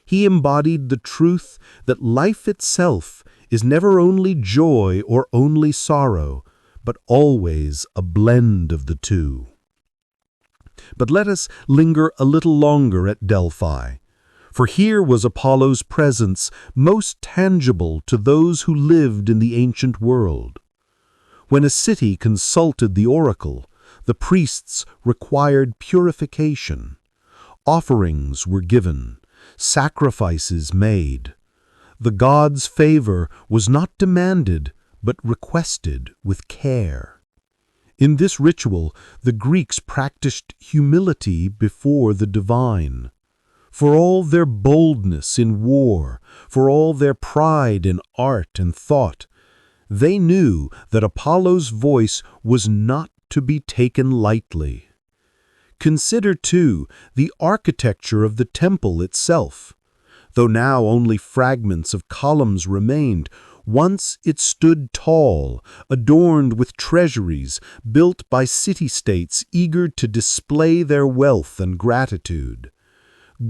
A: He embodied the truth that life itself is never only joy or only sorrow, but always a blend of the two. But let us linger a little longer at Delphi, for here was Apollo's presence most tangible to those who lived in the ancient world. When a city consulted the oracle, the priests required purification. Offerings were given, sacrifices made. The god's favor was not demanded, but requested with care. In this ritual, the Greeks practiced humility before the divine.
D: For all their boldness in war, for all their pride in art and thought, they knew that Apollo's voice was not to be taken lightly. Consider, too, the architecture of the temple itself. Though now only fragments of columns remained, once it stood tall, adorned with treasuries built by city-states eager to display their wealth and gratitude.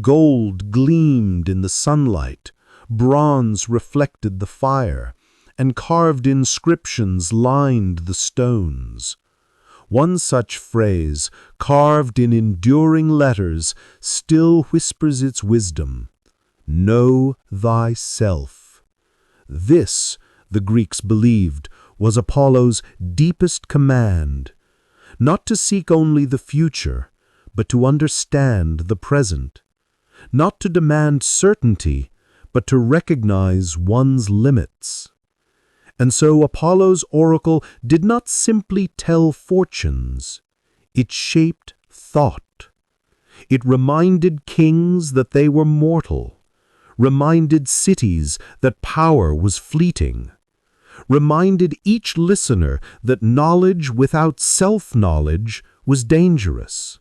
D: Gold gleamed in the sunlight, bronze reflected the fire, and carved inscriptions lined the stones. One such phrase, carved in enduring letters, still whispers its wisdom: "Know thyself." This, the Greeks believed, was Apollo's deepest command, not to seek only the future, but to understand the present, not to demand certainty, but to recognize one's limits. And so Apollo's oracle did not simply tell fortunes. It shaped thought. It reminded kings that they were mortal, reminded cities that power was fleeting, reminded each listener that knowledge without self-knowledge was dangerous.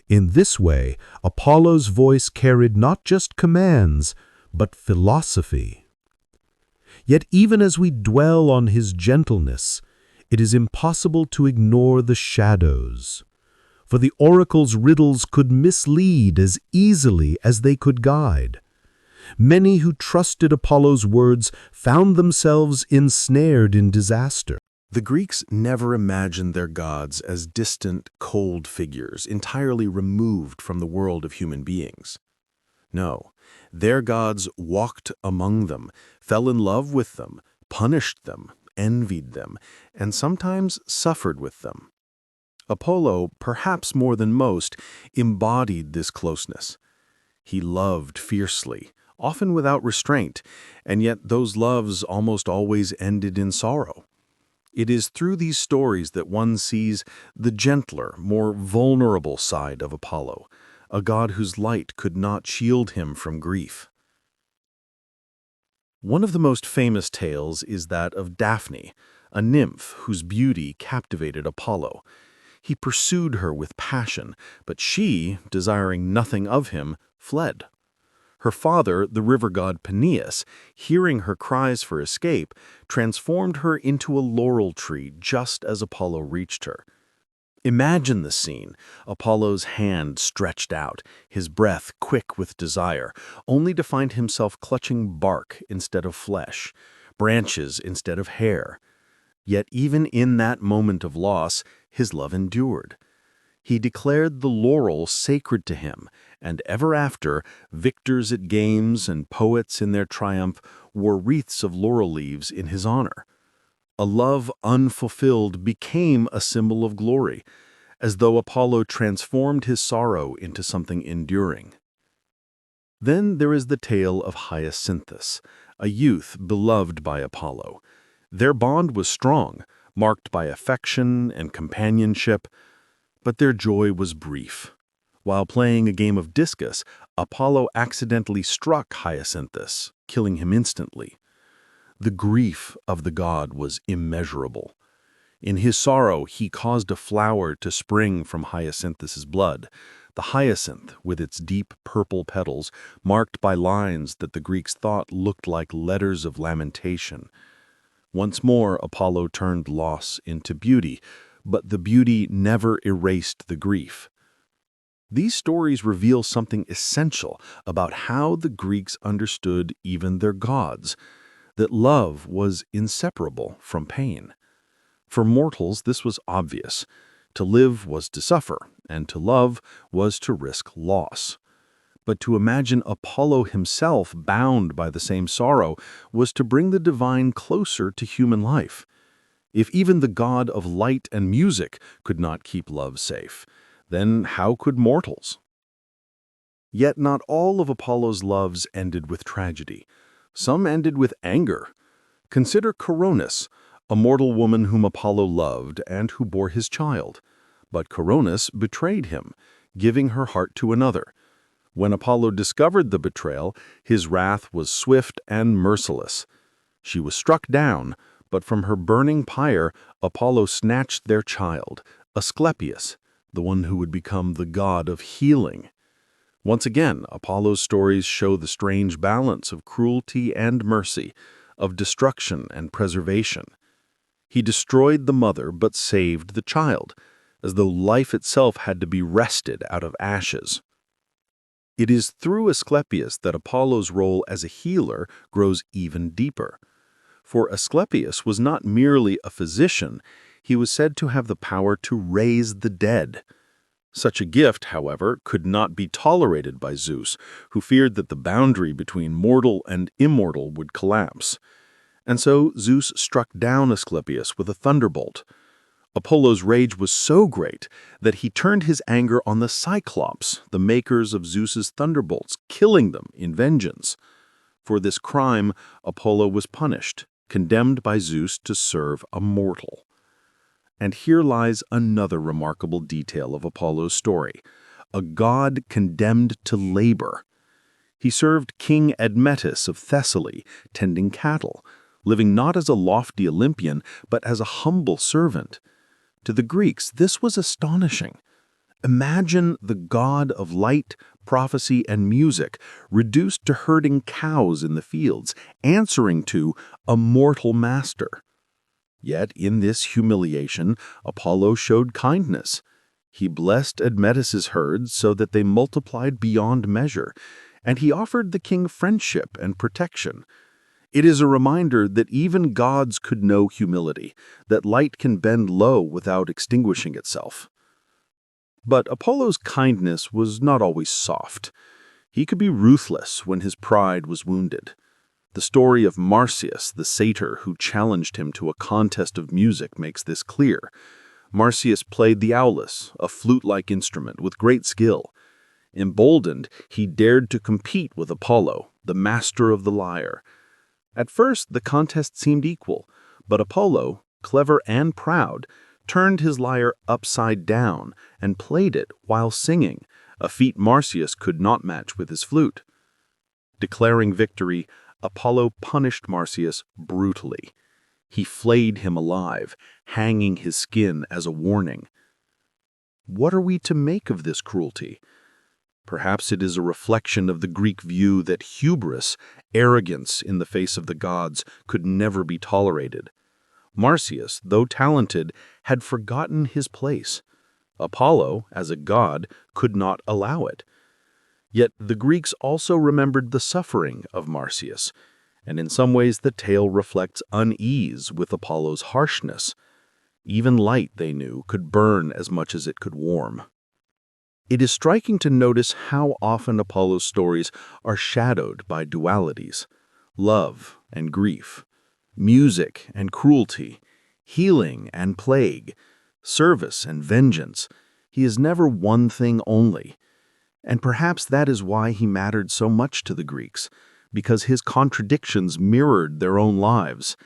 D: In this way, Apollo's voice carried not just commands, but philosophy. Yet even as we dwell on his gentleness, it is impossible to ignore the shadows. For the oracle's riddles could mislead as easily as they could guide. Many who trusted Apollo's words found themselves ensnared in disaster.
A: The Greeks never imagined their gods as distant, cold figures, entirely removed from the world of human beings. No, their gods walked among them, fell in love with them, punished them, envied them, and sometimes suffered with them. Apollo, perhaps more than most, embodied this closeness. He loved fiercely, often without restraint, and yet those loves almost always ended in sorrow. It is through these stories that one sees the gentler, more vulnerable side of Apollo, a god whose light could not shield him from grief. One of the most famous tales is that of Daphne, a nymph whose beauty captivated Apollo. He pursued her with passion, but she, desiring nothing of him, fled. Her father, the river god Peneus, hearing her cries for escape, transformed her into a laurel tree just as Apollo reached her. Imagine the scene, Apollo's hand stretched out, his breath quick with desire, only to find himself clutching bark instead of flesh, branches instead of hair. Yet even in that moment of loss, his love endured. He declared the laurel sacred to him, and ever after, victors at games and poets in their triumph wore wreaths of laurel leaves in his honor. A love unfulfilled became a symbol of glory, as though Apollo transformed his sorrow into something enduring. Then there is the tale of Hyacinthus, a youth beloved by Apollo. Their bond was strong, marked by affection and companionship, but their joy was brief. While playing a game of discus, Apollo accidentally struck Hyacinthus, killing him instantly. The grief of the god was immeasurable. In his sorrow, he caused a flower to spring from Hyacinthus's blood, the hyacinth with its deep purple petals marked by lines that the Greeks thought looked like letters of lamentation. Once more, Apollo turned loss into beauty, but the beauty never erased the grief. These stories reveal something essential about how the Greeks understood even their gods, that love was inseparable from pain. For mortals, this was obvious. To live was to suffer, and to love was to risk loss. But to imagine Apollo himself bound by the same sorrow was to bring the divine closer to human life. If even the god of light and music could not keep love safe, then how could mortals? Yet not all of Apollo's loves ended with tragedy. Some ended with anger. Consider Coronis, a mortal woman whom Apollo loved and who bore his child. But Coronis betrayed him, giving her heart to another.
B: When Apollo discovered the betrayal, his wrath was swift and merciless. She was struck down, but from her burning pyre, Apollo snatched their child, Asclepius, the one who would become the god of healing. Once again, Apollo's stories show the strange balance of cruelty and mercy, of destruction and preservation. He destroyed the mother but saved the child, as though life itself had to be wrested out of ashes. It is through Asclepius that Apollo's role as a healer grows even deeper. For Asclepius was not merely a physician, he was said to have the power to raise the dead. Such a gift, however, could not be tolerated by Zeus, who feared that the boundary between mortal and immortal would collapse. And so Zeus struck down Asclepius with a thunderbolt. Apollo's rage was so great that he turned his anger on the Cyclops, the makers of Zeus's thunderbolts, killing them in vengeance. For this crime, Apollo was punished, condemned by Zeus to serve a mortal. And here lies another remarkable detail of Apollo's story: a god condemned to labor. He served King Admetus of Thessaly, tending cattle, living not as a lofty Olympian, but as a humble servant. To the Greeks, this was astonishing. Imagine the god of light, prophecy, and music reduced to herding cows in the fields, answering to a mortal master. Yet in this humiliation, Apollo showed kindness. He blessed Admetus's herds so that they multiplied beyond measure, and he offered the king friendship and protection. It is a reminder that even gods could know humility, that light can bend low without extinguishing itself. But Apollo's kindness was not always soft. He could be ruthless when his pride was wounded. The story of Marsyas, the satyr who challenged him to a contest of music, makes this clear. Marsyas played the aulos, a flute-like instrument, with great skill. Emboldened, he dared to compete with Apollo, the master of the lyre. At first, the contest seemed equal, but Apollo, clever and proud, turned his lyre upside down and played it while singing, a feat Marsyas could not match with his flute. Declaring victory, Apollo punished Marsyas brutally. He flayed him alive, hanging his skin as a warning. What are we to make of this cruelty? Perhaps it is a reflection of the Greek view that hubris, arrogance in the face of the gods, could never be tolerated. Marsyas, though talented, had forgotten his place. Apollo, as a god, could not allow it. Yet the Greeks also remembered the suffering of Marsyas, and in some ways the tale reflects unease with Apollo's harshness. Even light, they knew, could burn as much as it could warm. It is striking to notice how often Apollo's stories are shadowed by dualities: love and grief, music and cruelty, healing and plague, service and vengeance. He is never one thing only. And perhaps that is why he mattered so much to the Greeks, because his contradictions mirrored their own lives.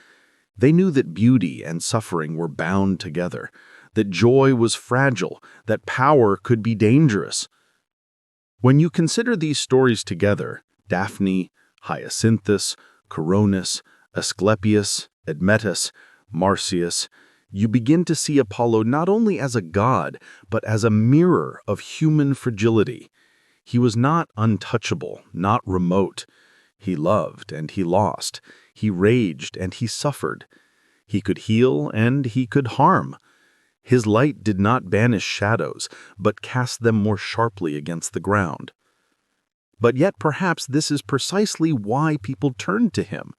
B: They knew that beauty and suffering were bound together, that joy was fragile, that power could be dangerous. When you consider these stories together, Daphne, Hyacinthus, Coronis, Asclepius, Admetus, Marsyas, you begin to see Apollo not only as a god, but as a mirror of human fragility. He was not untouchable, not remote. He loved and he lost. He raged and he suffered. He could heal and he could harm. His light did not banish shadows, but cast them more sharply against the ground. But yet perhaps this is precisely why people turned to him.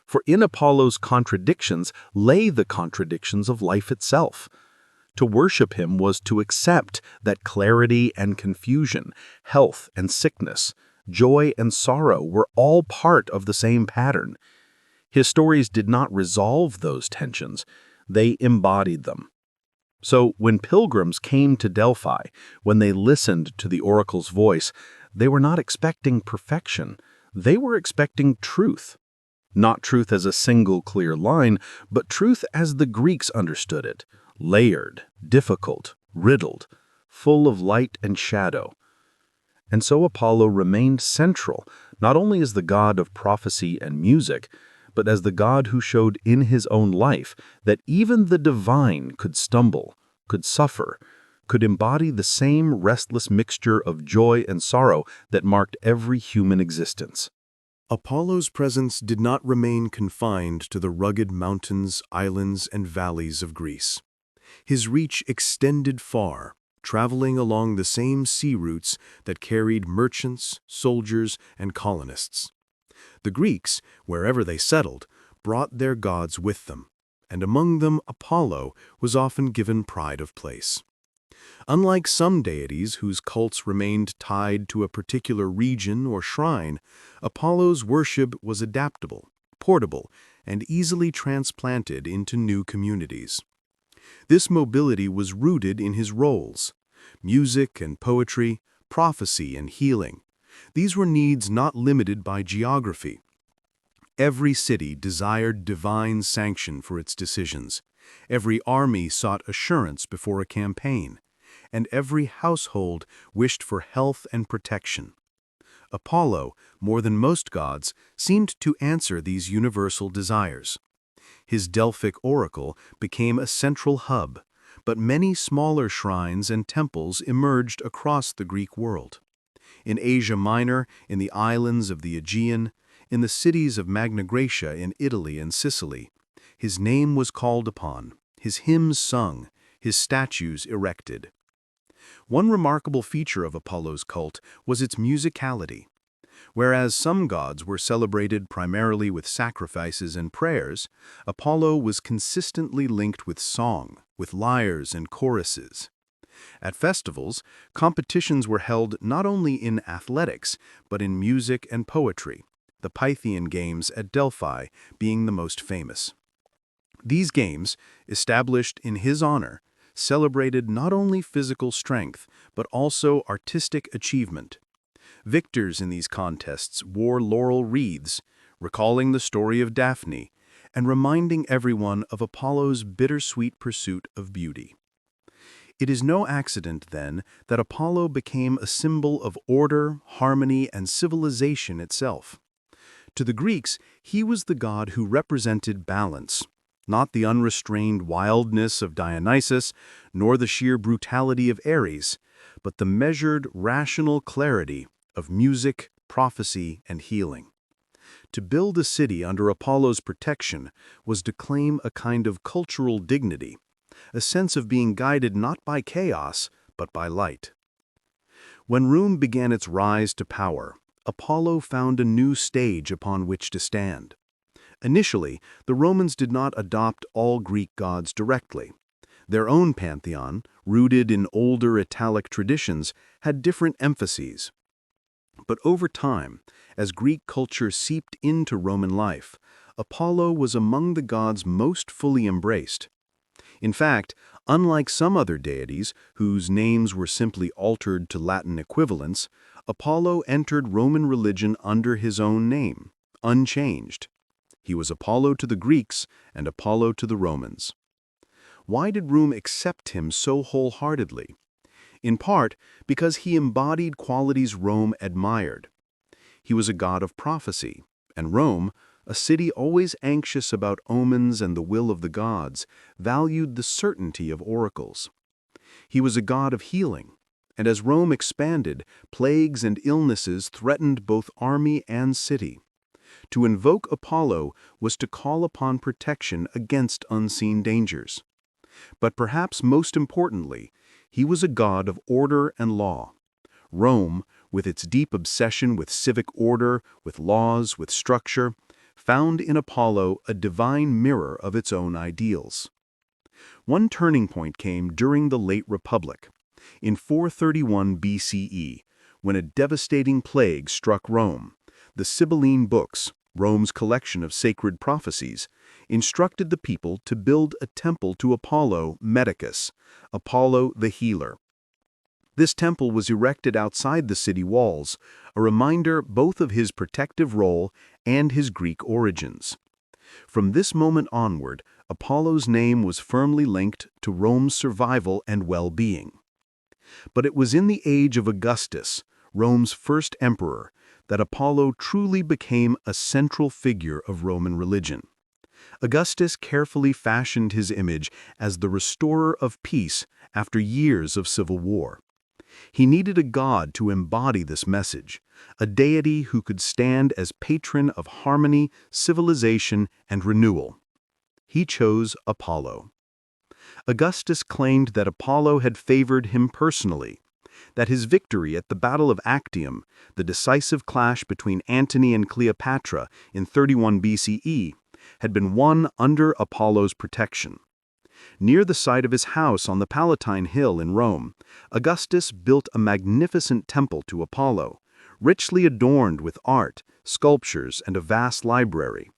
B: For in Apollo's contradictions lay the contradictions of life itself. To worship him was to accept that clarity and confusion, health and sickness, joy and sorrow were all part of the same pattern. His stories did not resolve those tensions, they embodied them. So when pilgrims came to Delphi, when they listened to the oracle's voice, they were not expecting perfection, they were expecting truth. Not truth as a single clear line, but truth as the Greeks understood it, layered, difficult, riddled, full of light and shadow.
D: And so Apollo remained central, not only as the god of prophecy and music, but as the god who showed in his own life that even the divine could stumble, could suffer, could embody the same restless mixture of joy and sorrow that marked every human existence.
A: Apollo's presence did not remain confined to the rugged mountains, islands, and valleys of Greece. His reach extended far, traveling along the same sea routes that carried merchants, soldiers, and colonists. The Greeks, wherever they settled, brought their gods with them, and among them Apollo was often given pride of place. Unlike some deities whose cults remained tied to a particular region or shrine, Apollo's worship was adaptable, portable, and easily transplanted into new communities. This mobility was rooted in his roles: music and poetry, prophecy and healing. These were needs not limited by geography. Every city desired divine sanction for its decisions. Every army sought assurance before a campaign, and every household wished for health and protection. Apollo, more than most gods, seemed to answer these universal desires. His Delphic oracle became a central hub, but many smaller shrines and temples emerged across the Greek world. In Asia Minor, in the islands of the Aegean, in the cities of Magna Graecia in Italy and Sicily, his name was called upon, his hymns sung, his statues erected. One remarkable feature of Apollo's cult was its musicality. Whereas some gods were celebrated primarily with sacrifices and prayers, Apollo was consistently linked with song, with lyres and choruses. At festivals, competitions were held not only in athletics, but in music and poetry, the Pythian games at Delphi being the most famous. These games, established in his honor, celebrated not only physical strength, but also artistic achievement. Victors in these contests wore laurel wreaths, recalling the story of Daphne and reminding everyone of Apollo's bittersweet pursuit of beauty. It is no accident, then, that Apollo became a symbol of order, harmony, and civilization itself. To the Greeks, he was the god who represented balance, not the unrestrained wildness of Dionysus, nor the sheer brutality of Ares, but the measured, rational clarity of music, prophecy, and healing. To build a city under Apollo's protection was to claim a kind of cultural dignity, a sense of being guided not by chaos, but by light. When Rome began its rise to power, Apollo found a new stage upon which to stand. Initially, the Romans did not adopt all Greek gods directly. Their own pantheon, rooted in older Italic traditions, had different emphases. But over time, as Greek culture seeped into Roman life, Apollo was among the gods most fully embraced. In fact, unlike some other deities whose names were simply altered to Latin equivalents, Apollo entered Roman religion under his own name, unchanged. He was Apollo to the Greeks and Apollo to the Romans. Why did Rome accept him so wholeheartedly? In part because he embodied qualities Rome admired. He was a god of prophecy, and Rome, a city always anxious about omens and the will of the gods, valued the certainty of oracles. He was a god of healing, and as Rome expanded, plagues and illnesses threatened both army and city. To invoke Apollo was to call upon protection against unseen dangers. But perhaps most importantly, he was a god of order and law. Rome, with its deep obsession with civic order, with laws, with structure, found in Apollo a divine mirror of its own ideals. One turning point came during the late Republic, in 431 BCE, when a devastating plague struck Rome. The Sibylline books, Rome's collection of sacred prophecies, instructed the people to build a temple to Apollo Medicus, Apollo the healer. This temple was erected outside the city walls, a reminder both of his protective role and his Greek origins. From this moment onward, Apollo's name was firmly linked to Rome's survival and well-being. But it was in the age of Augustus, Rome's first emperor, that Apollo truly became a central figure of Roman religion. Augustus carefully fashioned his image as the restorer of peace after years of civil war. He needed a god to embody this message, a deity who could stand as patron of harmony, civilization, and renewal. He chose Apollo. Augustus claimed that Apollo had favored him personally, that his victory at the Battle of Actium, the decisive clash between Antony and Cleopatra in 31 BCE, had been won under Apollo's protection. Near the site of his house on the Palatine Hill in Rome, Augustus built a magnificent temple to Apollo, richly adorned with art, sculptures, and a vast library.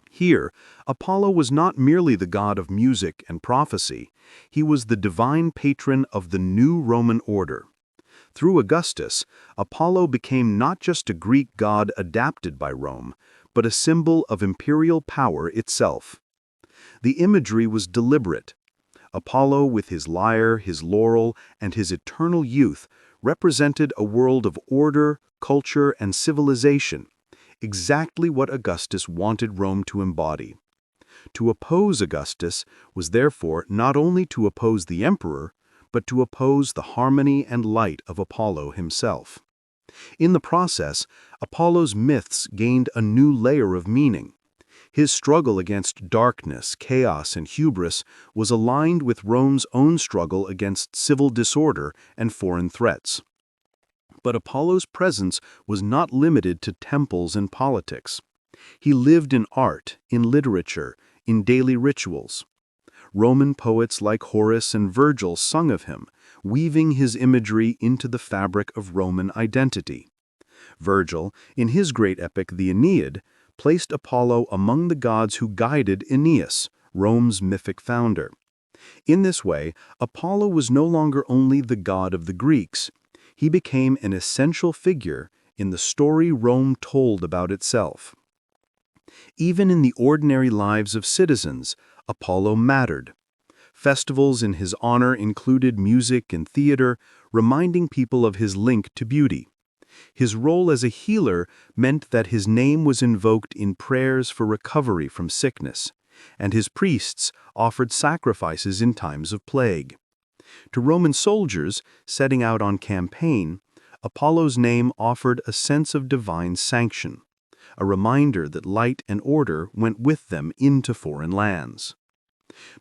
A: Here, Apollo was not merely the god of music and prophecy, he was the divine patron of the new Roman order. Through Augustus, Apollo became not just a Greek god adapted by Rome, but a symbol of imperial power itself. The imagery was deliberate. Apollo, with his lyre, his laurel, and his eternal youth, represented a world of order, culture, and civilization, exactly what Augustus wanted Rome to embody. To oppose Augustus was therefore not only to oppose the emperor, but to oppose the harmony and light of Apollo himself. In the process, Apollo's myths gained a new layer of meaning. His struggle against darkness, chaos, and hubris was aligned with Rome's own struggle against civil disorder and foreign threats. But Apollo's presence was not limited to temples and politics. He lived in art, in literature, in daily rituals. Roman poets like Horace and Virgil sung of him, weaving his imagery into the fabric of Roman identity. Virgil, in his great epic the Aeneid, placed Apollo among the gods who guided Aeneas, Rome's mythic founder. In this way, Apollo was no longer only the god of the Greeks, he became an essential figure in the story Rome told about itself. Even in the ordinary lives of citizens, Apollo mattered. Festivals in his honor included music and theater, reminding people of his link to beauty. His role as a healer meant that his name was invoked in prayers for recovery from sickness, and his priests offered sacrifices in times of plague. To Roman soldiers setting out on campaign, Apollo's name offered a sense of divine sanction, a reminder that light and order went with them into foreign lands.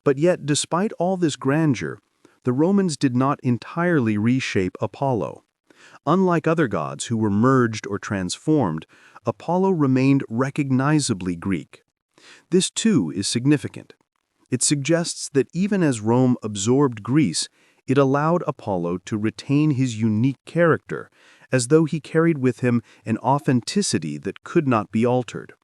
A: But yet, despite all this grandeur, the Romans did not entirely reshape Apollo. Unlike other gods who were merged or transformed, Apollo remained recognizably Greek. This too is significant. It suggests that even as Rome absorbed Greece, it allowed Apollo to retain his unique character, as though he carried with him an authenticity that could not be altered.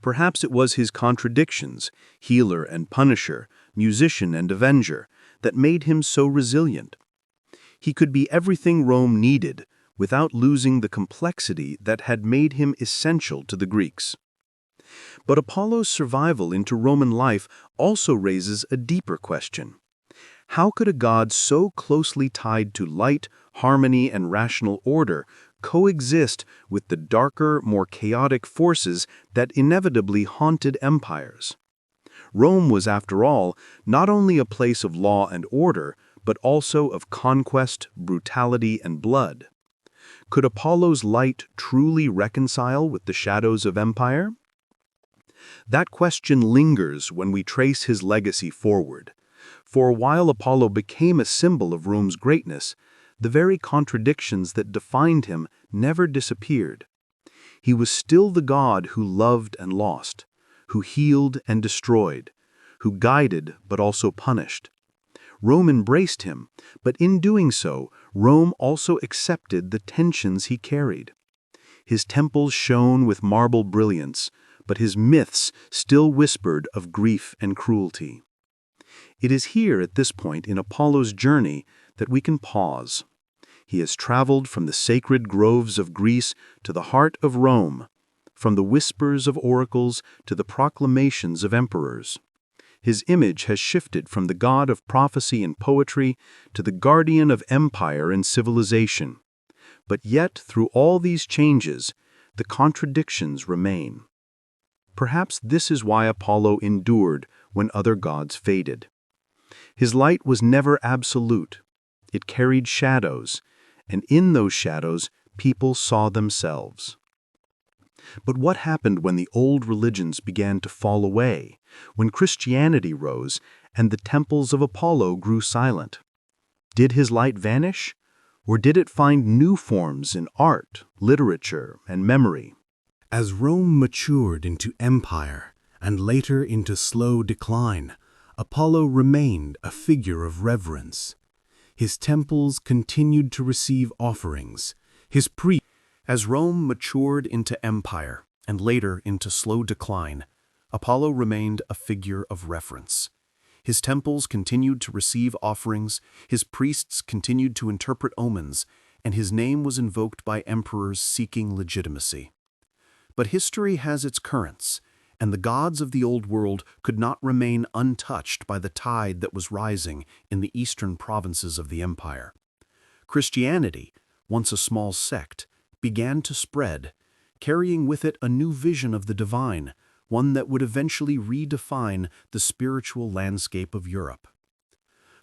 A: Perhaps it was his contradictions, healer and punisher, musician and avenger, that made him so resilient. He could be everything Rome needed without losing the complexity that had made him essential to the Greeks. But Apollo's survival into Roman life also raises a deeper question. How could a god so closely tied to light, harmony, and rational order coexist with the darker, more chaotic forces that inevitably haunted empires? Rome was, after all, not only a place of law and order, but also of conquest, brutality, and blood. Could Apollo's light truly reconcile with the shadows of empire? That question lingers when we trace his legacy forward. For while Apollo became a symbol of Rome's greatness, the very contradictions that defined him never disappeared. He was still the god who loved and lost, who healed and destroyed, who guided but also punished. Rome embraced him, but in doing so, Rome also accepted the tensions he carried. His temples shone with marble brilliance, but his myths still whispered of grief and cruelty. It is here at this point in Apollo's journey that we can pause. He has traveled from the sacred groves of Greece to the heart of Rome, from the whispers of oracles to the proclamations of emperors. His image has shifted from the god of prophecy and poetry to the guardian of empire and civilization.
B: But yet, through all these changes, the contradictions remain. Perhaps this is why Apollo endured when other gods faded. His light was never absolute. It carried shadows, and in those shadows, people saw themselves. But what happened when the old religions began to fall away, when Christianity rose and the temples of Apollo grew silent? Did his light vanish, or did it find new forms in art, literature, and memory?
A: As Rome matured into empire and later into slow decline, Apollo remained a figure of reverence. His temples continued to receive offerings. As Rome matured into empire and later into slow decline, Apollo remained a figure of reverence. His temples continued to receive offerings, his priests continued to interpret omens, and his name was invoked by emperors seeking legitimacy. But history has its currents, and the gods of the old world could not remain untouched by the tide that was rising in the eastern provinces of the empire. Christianity, once a small sect, began to spread, carrying with it a new vision of the divine, one that would eventually redefine the spiritual landscape of Europe.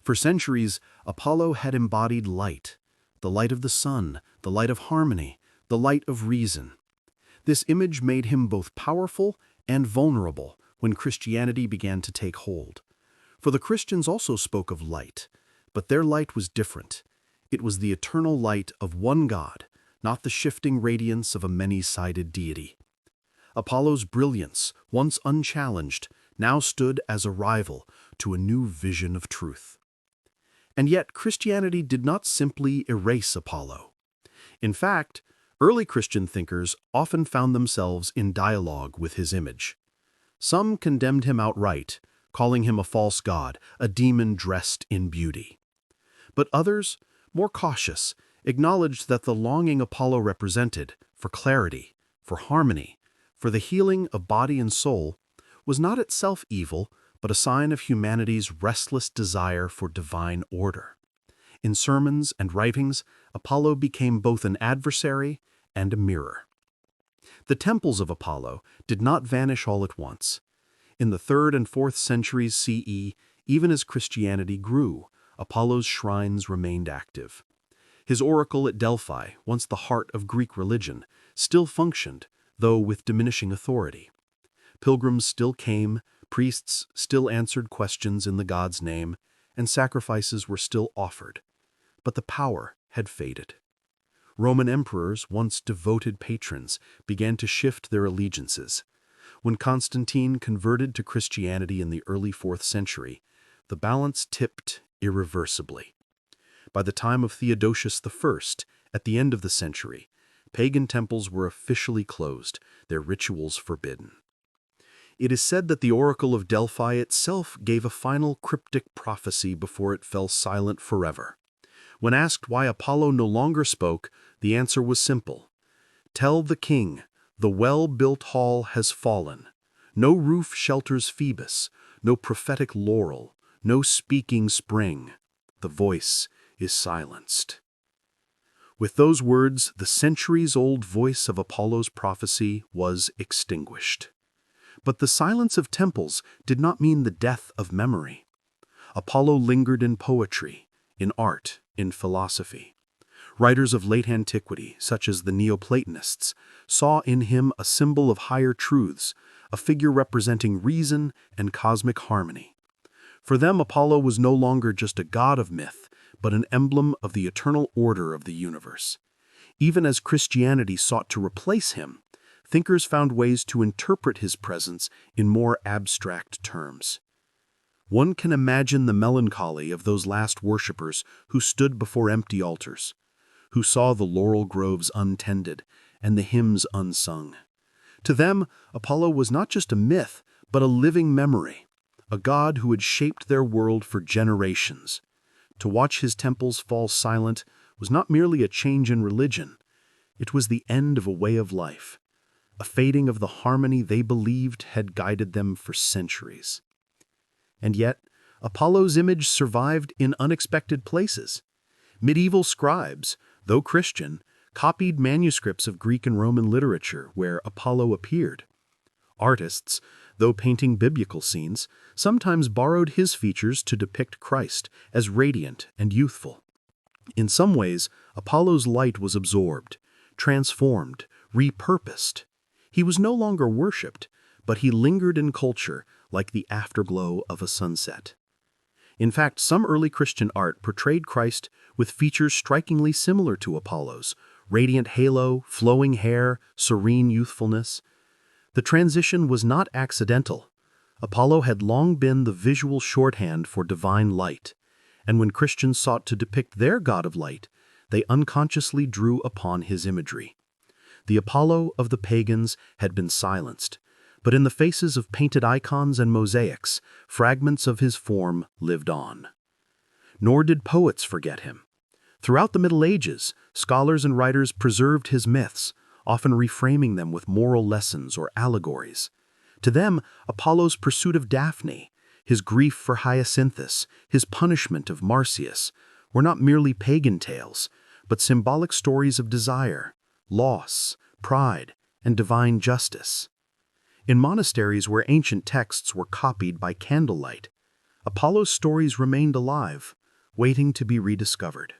A: For centuries, Apollo had embodied light, the light of the sun, the light of harmony, the light of reason. This image made him both powerful and vulnerable when Christianity began to take hold. For the Christians also spoke of light, but their light was different. It was the eternal light of one God, not the shifting radiance of a many-sided deity. Apollo's brilliance, once unchallenged, now stood as a rival to a new vision of truth. And yet Christianity did not simply erase Apollo. In fact, early Christian thinkers often found themselves in dialogue with his image. Some condemned him outright, calling him a false god, a demon dressed in beauty. But others, more cautious, acknowledged that the longing Apollo represented for clarity, for harmony, for the healing of body and soul, was not itself evil, but a sign of humanity's restless desire for divine order. In sermons and writings, Apollo became both an adversary and a mirror. The temples of Apollo did not vanish all at once. In the 3rd and 4th centuries CE, even as Christianity grew, Apollo's shrines remained active. His oracle at Delphi, once the heart of Greek religion, still functioned, though with diminishing authority. Pilgrims still came, priests still answered questions in the god's name, and sacrifices were still offered. But the power had faded. Roman emperors, once devoted patrons, began to shift their allegiances. When Constantine converted to Christianity in the early 4th century, the balance tipped irreversibly. By the time of Theodosius I, at the end of the century, pagan temples were officially closed, their rituals forbidden. It is said that the Oracle of Delphi itself gave a final cryptic prophecy before it fell silent forever. When asked why Apollo no longer spoke, the answer was simple. "Tell the king, the well-built hall has fallen. No roof shelters Phoebus, no prophetic laurel, no speaking spring. The voice is silenced." With those words, the centuries-old voice of Apollo's prophecy was extinguished. But the silence of temples did not mean the death of memory. Apollo lingered in poetry, in art, in philosophy. Writers of late antiquity, such as the Neoplatonists, saw in him a symbol of higher truths, a figure representing reason and cosmic harmony. For them, Apollo was no longer just a god of myth, but an emblem of the eternal order of the universe. Even as Christianity sought to replace him, thinkers found ways to interpret his presence in more abstract terms. One can imagine the melancholy of those last worshippers who stood before empty altars, who saw the laurel groves untended and the hymns unsung. To them, Apollo was not just a myth, but a living memory, a god who had shaped their world for generations. To watch his temples fall silent was not merely a change in religion, it was the end of a way of life, a fading of the harmony they believed had guided them for centuries. And yet, Apollo's image survived in unexpected places. Medieval scribes, though Christian,
C: copied manuscripts of Greek and Roman literature where Apollo appeared. Artists, though painting biblical scenes, sometimes borrowed his features to depict Christ as radiant and youthful. In some ways, Apollo's light was absorbed, transformed, repurposed. He was no longer worshipped, but he lingered in culture like the afterglow of a sunset. In fact, some early Christian art portrayed Christ with features strikingly similar to Apollo's: radiant halo, flowing hair, serene youthfulness. The transition was not accidental. Apollo had long been the visual shorthand for divine light, and when Christians sought to depict their god of light, they unconsciously drew upon his imagery. The Apollo of the pagans had been silenced, but in the faces of painted icons and mosaics, fragments of his form lived on. Nor did poets forget him. Throughout the Middle Ages, scholars and writers preserved his myths, often reframing them with moral lessons or allegories. To them, Apollo's pursuit of Daphne, his grief for Hyacinthus, his punishment of Marsyas, were not merely pagan tales, but symbolic stories of desire, loss, pride, and divine justice. In monasteries where ancient texts were copied by candlelight, Apollo's stories remained alive, waiting to be rediscovered.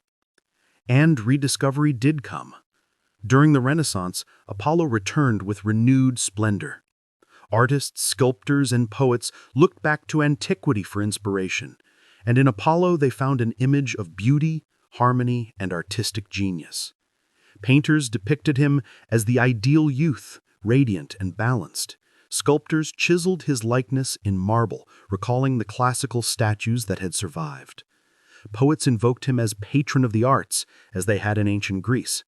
C: And rediscovery did come. During the Renaissance, Apollo returned with renewed splendor. Artists, sculptors, and poets looked back to antiquity for inspiration, and in Apollo they found an image of beauty, harmony, and artistic genius. Painters depicted him as the ideal youth, radiant and balanced. Sculptors chiseled his likeness in marble, recalling the classical statues that had survived. Poets invoked him as patron of the arts, as they had in ancient Greece.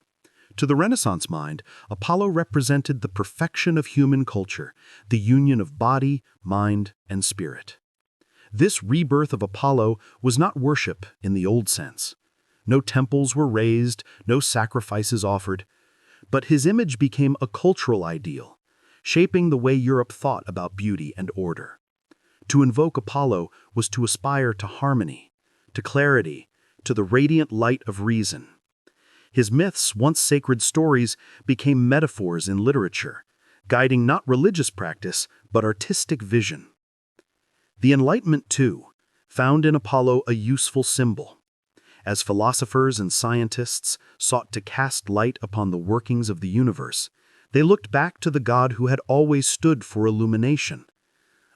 C: To the Renaissance mind, Apollo represented the perfection of human culture, the union of body, mind, and spirit. This rebirth of Apollo was not worship in the old sense. No temples were raised, no sacrifices offered, but his image became a cultural ideal, shaping the way Europe thought about beauty and order. To invoke Apollo was to aspire to harmony, to clarity, to the radiant light of reason. His myths, once sacred stories, became metaphors in literature, guiding not religious practice, but artistic vision. The Enlightenment, too, found in Apollo a useful symbol. As philosophers and scientists sought to cast light upon the workings of the universe, they looked back to the god who had always stood for illumination.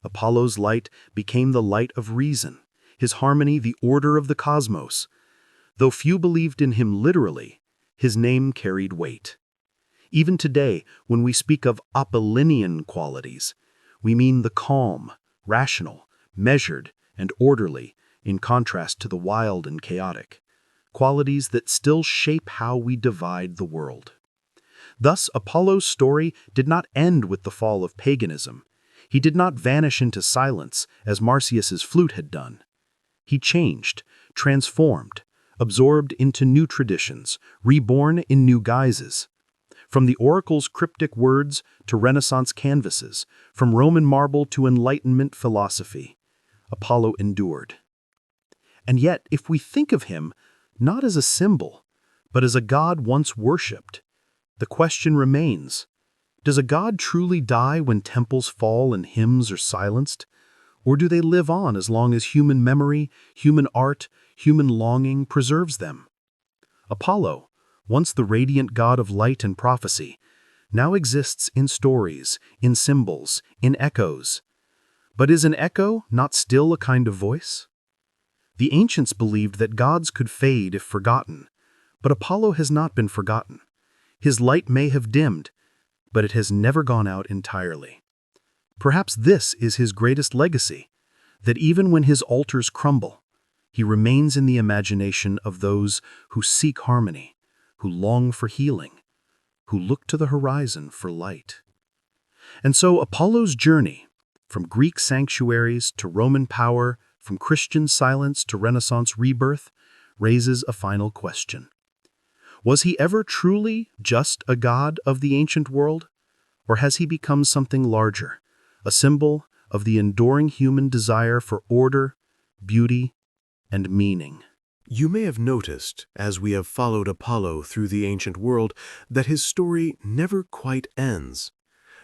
C: Apollo's light became the light of reason, his harmony the order of the cosmos. Though few believed in him literally, his name carried weight. Even today, when we speak of Apollonian qualities, we mean the calm, rational, measured, and orderly, in contrast to the wild and chaotic, qualities that still shape how we divide the world. Thus, Apollo's story did not end with the fall of paganism. He did not vanish into silence, as Marsyas's flute had done. He changed, transformed, absorbed into new traditions, reborn in new guises. From the Oracle's cryptic words to Renaissance canvases, from Roman marble to Enlightenment philosophy, Apollo endured. And yet, if we think of him not as a symbol, but as a god once worshipped, the question remains: does a god truly die when temples fall and hymns are silenced? Or do they live on as long as human memory, human art, human longing preserves them? Apollo, once the radiant god of light and prophecy, now exists in stories, in symbols, in echoes. But is an echo not still a kind of voice? The ancients believed that gods could fade if forgotten, but Apollo has not been forgotten. His light may have dimmed, but it has never gone out entirely. Perhaps this is his greatest legacy, that even when his altars crumble, he remains in the imagination of those who seek harmony, who long for healing, who look to the horizon for light. And so Apollo's journey, from Greek sanctuaries to Roman power, from Christian silence to Renaissance rebirth, raises a final question. Was he ever truly just a god of the ancient world? Or has he become something larger, a symbol of the enduring human desire for order, beauty, and meaning?
A: You may have noticed, as we have followed Apollo through the ancient world, that his story never quite ends.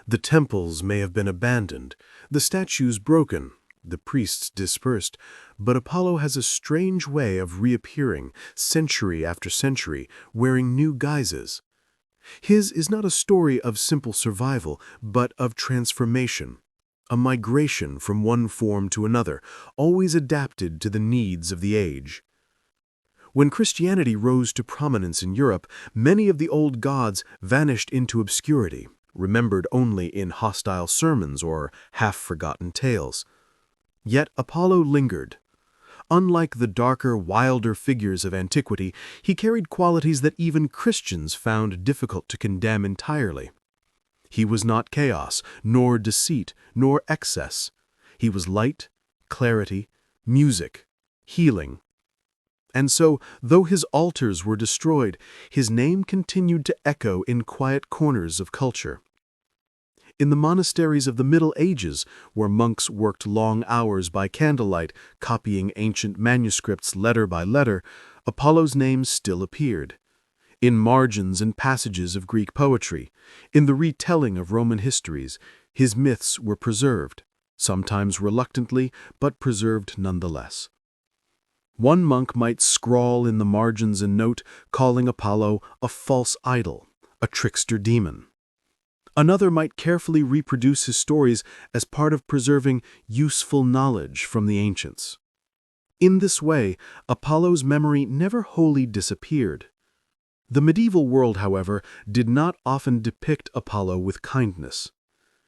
A: The temples may have been abandoned, the statues broken, the priests dispersed, but Apollo has a strange way of reappearing, century after century, wearing new guises. His is not a story of simple survival, but of transformation, a migration from one form to another, always adapted to the needs of the age. When Christianity rose to prominence in Europe, many of the old gods vanished into obscurity, remembered only in hostile sermons or half-forgotten tales. Yet Apollo lingered. Unlike the darker, wilder figures of antiquity, he carried qualities that even Christians found difficult to condemn entirely. He was not chaos, nor deceit, nor excess. He was light, clarity, music, healing. And so, though his altars were destroyed, his name continued to echo in quiet corners of culture. In the monasteries of the Middle Ages, where monks worked long hours by candlelight, copying ancient manuscripts letter by letter, Apollo's name still appeared. In margins and passages of Greek poetry, in the retelling of Roman histories, his myths were preserved, sometimes reluctantly, but preserved nonetheless. One monk might scrawl in the margins a note calling Apollo a false idol, a trickster demon. Another might carefully reproduce his stories as part of preserving useful knowledge from the ancients. In this way, Apollo's memory never wholly disappeared. The medieval world, however, did not often depict Apollo with kindness.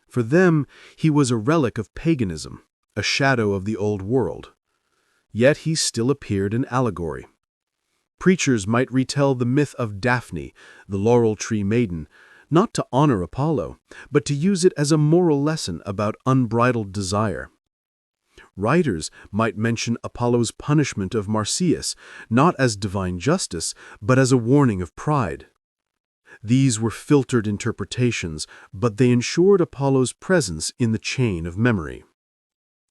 A: For them, he was a relic of paganism, a shadow of the old world. Yet he still appeared in allegory. Preachers might retell the myth of Daphne, the laurel tree maiden, not to honor Apollo, but to use it as a moral lesson about unbridled desire. Writers might mention Apollo's punishment of Marsyas, not as divine justice, but as a warning of pride. These were filtered interpretations, but they ensured Apollo's presence in the chain of memory.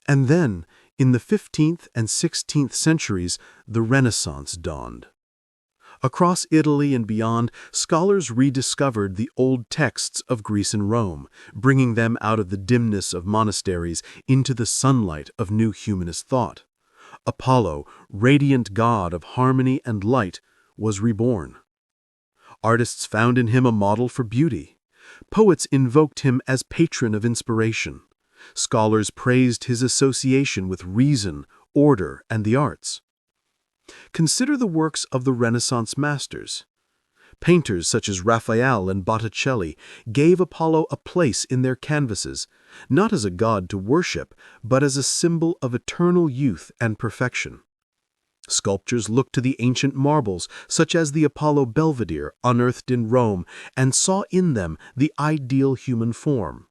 A: And then, in the 15th and 16th centuries, the Renaissance dawned. Across Italy and beyond, scholars rediscovered the old texts of Greece and Rome, bringing them out of the dimness of monasteries into the sunlight of new humanist thought. Apollo, radiant god of harmony and light, was reborn. Artists found in him a model for beauty. Poets invoked him as patron of inspiration. Scholars praised his association with reason, order, and the arts. Consider the works of the Renaissance masters. Painters such as Raphael and Botticelli gave Apollo a place in their canvases, not as a god to worship, but as a symbol of eternal youth and perfection. Sculptors looked to the ancient marbles, such as the Apollo Belvedere unearthed in Rome, and saw in them the ideal human form.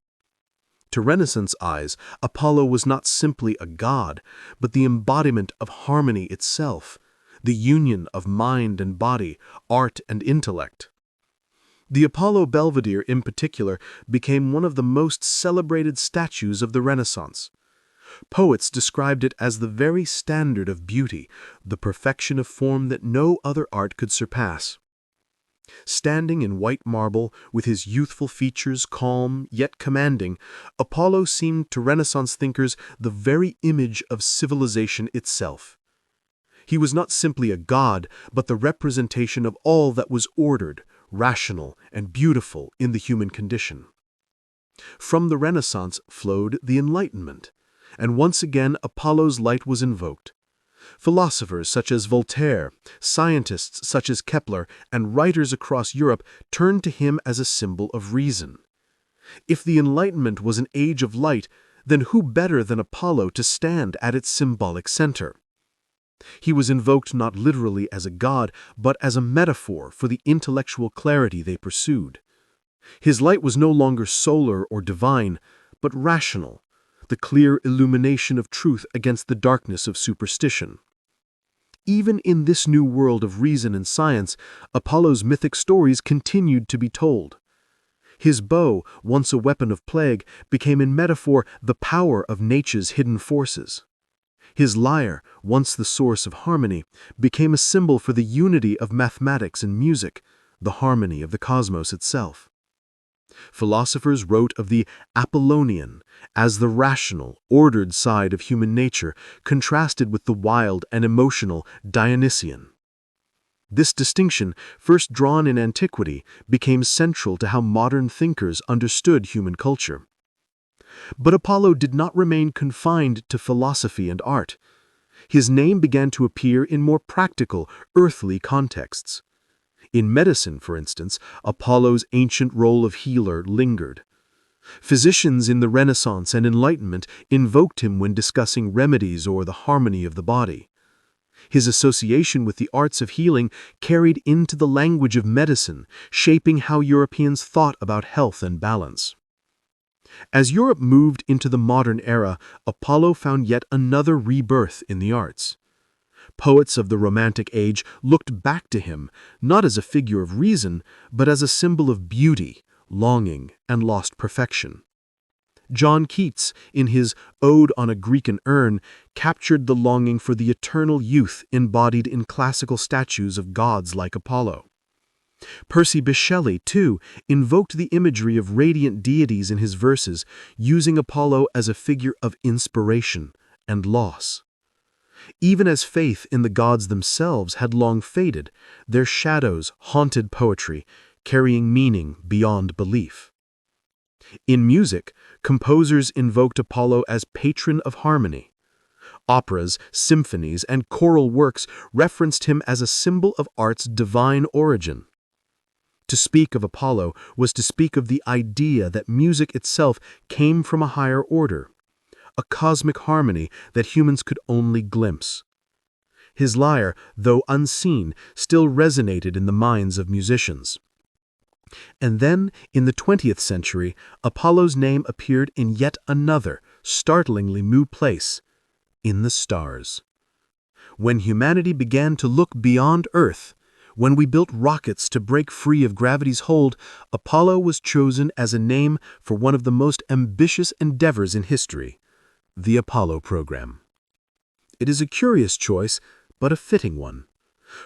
A: To Renaissance eyes, Apollo was not simply a god, but the embodiment of harmony itself, the union of mind and body, art and intellect. The Apollo Belvedere, in particular, became one of the most celebrated statues of the Renaissance. Poets described it as the very standard of beauty, the perfection of form that no other art could surpass. Standing in white marble, with his youthful features calm yet commanding, Apollo seemed to Renaissance thinkers the very image of civilization itself. He was not simply a god, but the representation of all that was ordered, rational, and beautiful in the human condition. From the Renaissance flowed the Enlightenment, and once again Apollo's light was invoked. Philosophers such as Voltaire, scientists such as Kepler, and writers across Europe turned to him as a symbol of reason. If the Enlightenment was an age of light, then who better than Apollo to stand at its symbolic center? He was invoked not literally as a god, but as a metaphor for the intellectual clarity they pursued. His light was no longer solar or divine, but rational, the clear illumination of truth against the darkness of superstition. Even in this new world of reason and science, Apollo's mythic stories continued to be told. His bow, once a weapon of plague, became in metaphor the power of nature's hidden forces.
B: His lyre, once the source of harmony, became a symbol for the unity of mathematics and music, the harmony of the cosmos itself. Philosophers wrote of the Apollonian as the rational, ordered side of human nature, contrasted with the wild and emotional Dionysian. This distinction, first drawn in antiquity, became central to how modern thinkers understood human culture. But Apollo did not remain confined to philosophy and art. His name began to appear in more practical, earthly contexts. In medicine, for instance, Apollo's ancient role of healer lingered. Physicians in the Renaissance and Enlightenment invoked him when discussing remedies or the harmony of the body. His association with the arts of healing carried into the language of medicine, shaping how Europeans thought about health and balance. As Europe moved into the modern era, Apollo found yet another rebirth in the arts. Poets of the Romantic Age looked back to him, not as a figure of reason, but as a symbol of beauty, longing, and lost perfection. John Keats, in his Ode on a Grecian Urn, captured the longing for the eternal youth embodied in classical statues of gods like Apollo. Percy Bysshe Shelley, too, invoked the imagery of radiant deities in his verses, using Apollo as a figure of inspiration and loss. Even as faith in the gods themselves had long faded, their shadows haunted poetry, carrying meaning beyond belief. In music, composers invoked Apollo as patron of harmony. Operas, symphonies, and choral works referenced him as a symbol of art's divine origin. To speak of Apollo was to speak of the idea that music itself came from a higher order, a cosmic harmony that humans could only glimpse. His lyre, though unseen, still resonated in the minds of musicians. And then, in the 20th century, Apollo's name appeared in yet another, startlingly new place, in the stars. When humanity began to look beyond Earth, when we built rockets to break free of gravity's hold, Apollo was chosen as a name for one of the most ambitious endeavors in history, the Apollo program. It is a curious choice, but a fitting one.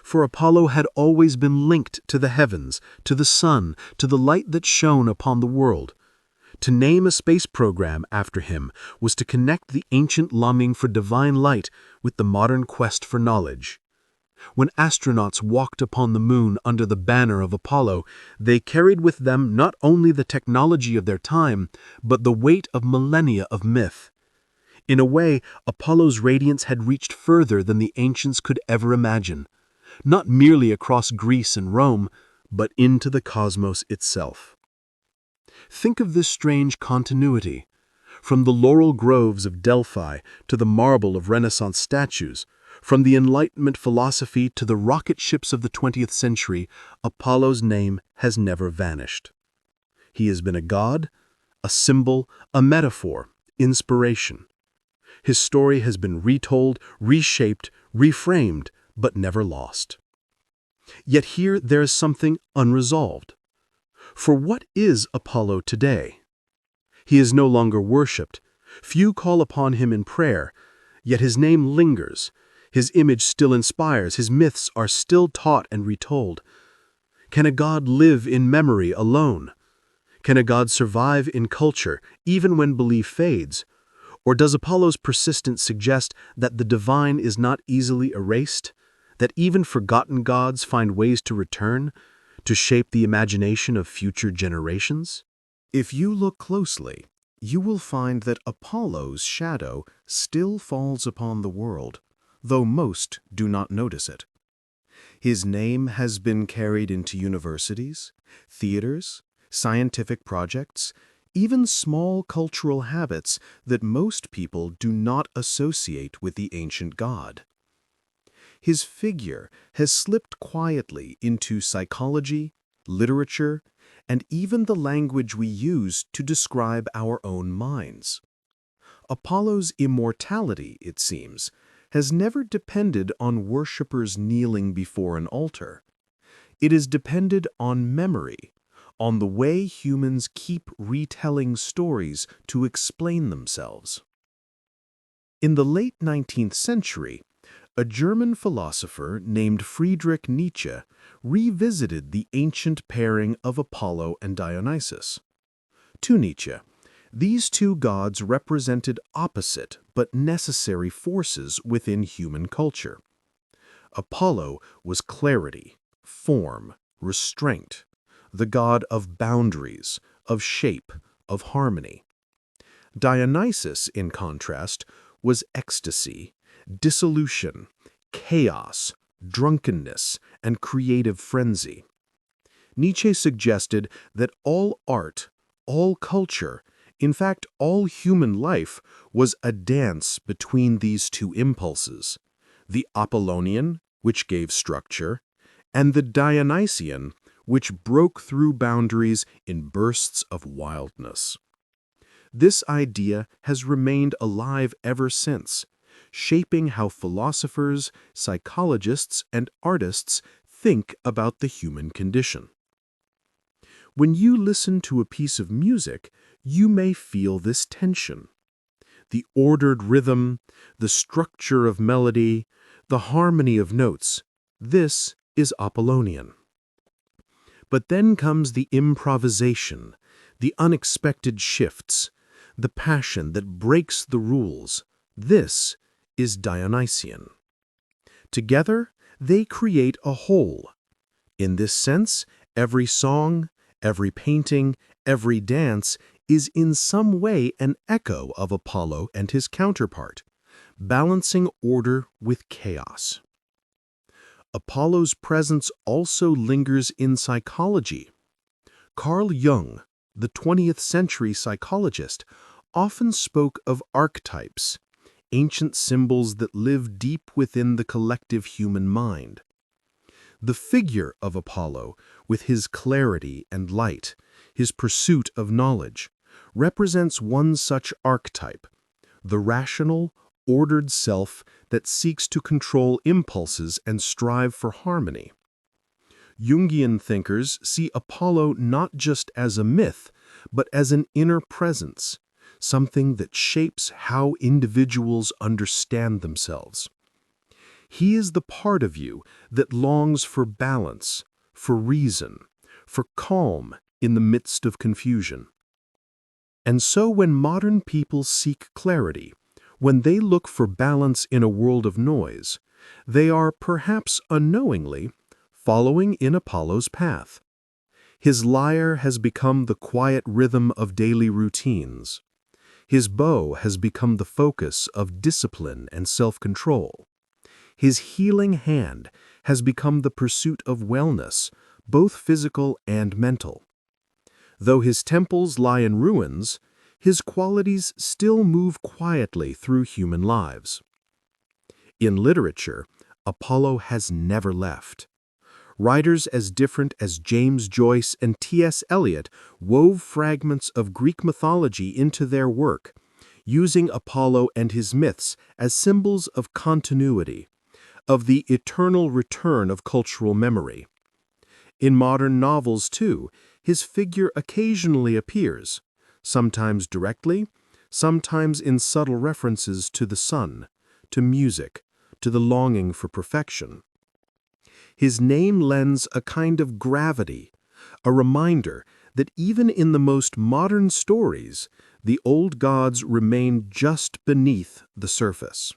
B: For Apollo had always been linked to the heavens, to the sun, to the light that shone upon the world. To name a space program after him was to connect the ancient longing for divine light with the modern quest for knowledge. When astronauts walked upon the moon under the banner of Apollo, they carried with them not only the technology of their time, but the weight of millennia of myth. In a way, Apollo's radiance had reached further than the ancients could ever imagine, not merely across Greece and Rome, but into the cosmos itself. Think of this strange continuity. From the laurel groves of Delphi to the marble of Renaissance statues, from the Enlightenment philosophy to the rocket ships of the 20th century, Apollo's name has never vanished. He has been a god, a symbol, a metaphor, inspiration. His story has been retold, reshaped, reframed, but never lost. Yet here there is something unresolved. For what is Apollo today? He is no longer worshipped. Few call upon him in prayer, yet his name lingers. His image still inspires, his myths are still taught and retold. Can a god live in memory alone? Can a god survive in culture, even when belief fades? Or does Apollo's persistence suggest that the divine is not easily erased, that even forgotten gods find ways to return, to shape the imagination of future generations?
E: If you look closely, you will find that Apollo's shadow still falls upon the world, though most do not notice it. His name has been carried into universities, theaters, scientific projects, even small cultural habits that most people do not associate with the ancient god. His figure has slipped quietly into psychology, literature, and even the language we use to describe our own minds. Apollo's immortality, it seems, has never depended on worshippers kneeling before an altar. It has depended on memory, on the way humans keep retelling stories to explain themselves. In the late 19th century, a German philosopher named Friedrich Nietzsche revisited the ancient pairing of Apollo and Dionysus. To Nietzsche, these two gods represented opposite but necessary forces within human culture. Apollo was clarity, form, restraint, the god of boundaries, of shape, of harmony. Dionysus, in contrast, was ecstasy, dissolution, chaos, drunkenness, and creative frenzy. Nietzsche suggested that all art, all culture, in fact all human life, was a dance between these two impulses, the Apollonian, which gave structure, and the Dionysian, which broke through boundaries in bursts of wildness. This idea has remained alive ever since, shaping how philosophers, psychologists, and artists think about the human condition. When you listen to a piece of music, you may feel this tension. The ordered rhythm, the structure of melody, the harmony of notes, this is Apollonian. But then comes the improvisation, the unexpected shifts, the passion that breaks the rules. This is Dionysian. Together, they create a whole. In this sense, every song, every painting, every dance is in some way an echo of Apollo and his counterpart, balancing order with chaos. Apollo's presence also lingers in psychology. Carl Jung, the 20th century psychologist, often spoke of archetypes, ancient symbols that live deep within the collective human mind. The figure of Apollo, with his clarity and light, his pursuit of knowledge, represents one such archetype, the rational, ordered self that seeks to control impulses and strive for harmony. Jungian thinkers see Apollo not just as a myth, but as an inner presence, something that shapes how individuals understand themselves. He is the part of you that longs for balance, for reason, for calm in the midst of confusion. And so when modern people seek clarity, when they look for balance in a world of noise, they are, perhaps unknowingly, following in Apollo's path. His lyre has become the quiet rhythm of daily routines. His bow has become the focus of discipline and self-control. His healing hand has become the pursuit of wellness, both physical and mental. Though his temples lie in ruins, his qualities still move quietly through human lives. In literature, Apollo has never left. Writers as different as James Joyce and T.S. Eliot wove fragments of Greek mythology into their work, using Apollo and his myths as symbols of continuity, of the eternal return of cultural memory. In modern novels, too, his figure occasionally appears, sometimes directly, sometimes in subtle references to the sun, to music, to the longing for perfection. His name lends a kind of gravity, a reminder that even in the most modern stories, the old gods remain just beneath the surface.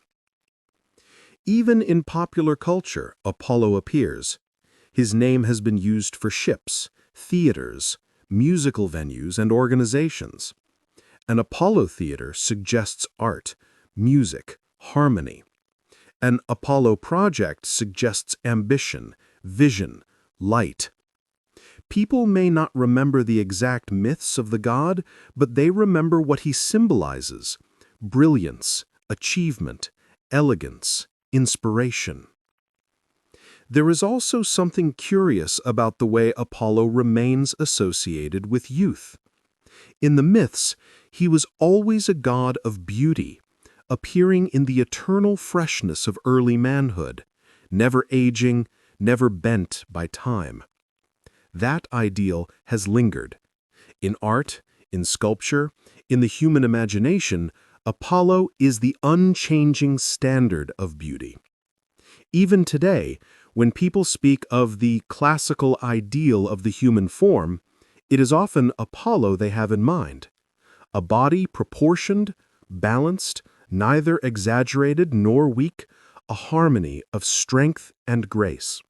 E: Even in popular culture, Apollo appears. His name has been used for ships, theaters, musical venues, and organizations. An Apollo theater suggests art, music, harmony. An Apollo project suggests ambition, vision, light. People may not remember the exact myths of the god, but they remember what he symbolizes: brilliance, achievement, elegance, inspiration. There is also something curious about the way Apollo remains associated with youth. In the myths, he was always a god of beauty, appearing in the eternal freshness of early manhood, never aging, never bent by time. That ideal has lingered. In art, in sculpture, in the human imagination,
B: Apollo is the unchanging standard of beauty. Even today, when people speak of the classical ideal of the human form, it is often Apollo they have in mind. A body proportioned, balanced, neither exaggerated nor weak, a harmony of strength and grace.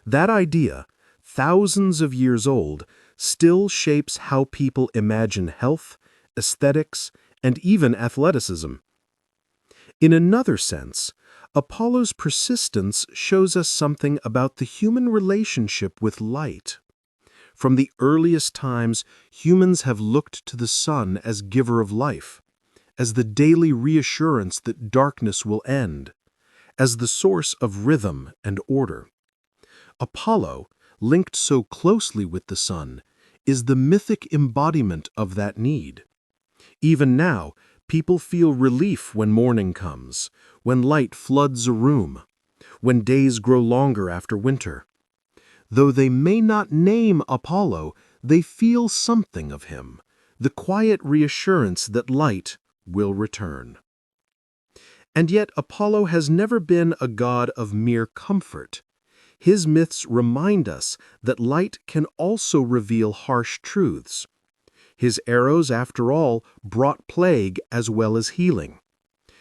B: That idea, thousands of years old, still shapes how people imagine health, aesthetics, and even athleticism. In another sense, Apollo's persistence shows us something about the human relationship with light. From the earliest times, humans have looked to the sun as giver of life, as the daily reassurance that darkness will end, as the source of rhythm and order. Apollo, linked so closely with the sun, is the mythic embodiment of that need. Even now, people feel relief when morning comes, when light floods a room, when days grow longer after winter. Though they may not name Apollo, they feel something of him, the quiet reassurance that light will return. And yet Apollo has never been a god of mere comfort. His myths remind us that light can also reveal harsh truths. His arrows, after all, brought plague as well as healing.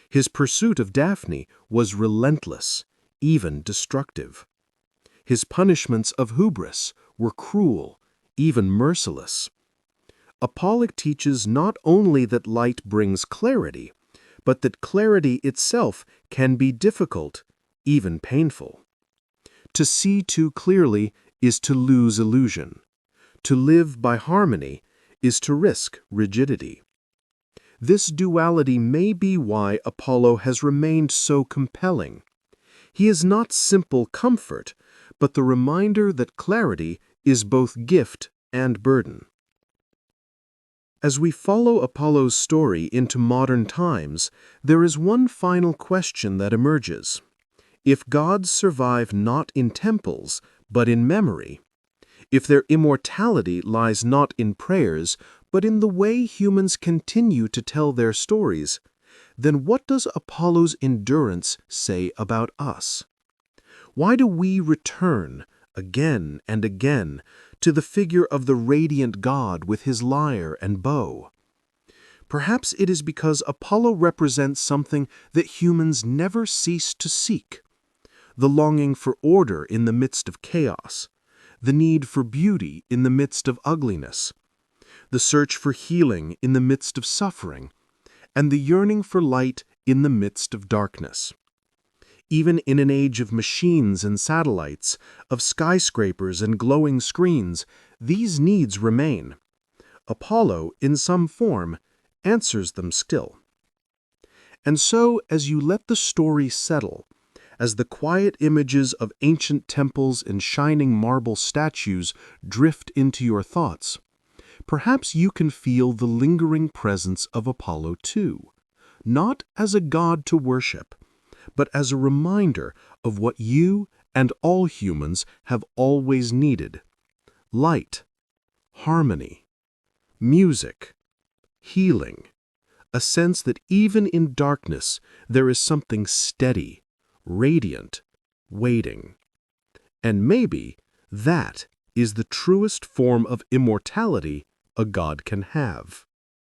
B: His pursuit of Daphne was relentless, even destructive. His punishments of hubris were cruel, even merciless. Apollo teaches not only that light brings clarity, but that clarity itself can be difficult, even painful. To see too clearly is to lose illusion. To live by harmony is to risk rigidity. This duality may be why Apollo has remained so compelling. He is not simple comfort, but the reminder that clarity is both gift and burden. As we follow Apollo's story into modern times, there is one final question that emerges. If gods survive not in temples, but in memory, if their immortality lies not in prayers, but in the way humans continue to tell their stories, then what does Apollo's endurance say about us? Why do we return, again and again, to the figure of the radiant god with his lyre and bow? Perhaps it is because Apollo represents something that humans never cease to seek: the longing for order in the midst of chaos, the need for beauty in the midst of ugliness, the search for healing in the midst of suffering, and the yearning for light in the midst of darkness. Even in an age of machines and satellites, of skyscrapers and glowing screens, these needs remain. Apollo, in some form, answers them still. And so, as you let the story settle, as the quiet images of ancient temples and shining marble statues drift into your thoughts, perhaps you can feel the lingering presence of Apollo too, not as a god to worship, but as a reminder of what you and all humans have always needed: light, harmony, music, healing, a sense that even in darkness there is something steady, radiant, waiting. And maybe that is the truest form of immortality a god can have.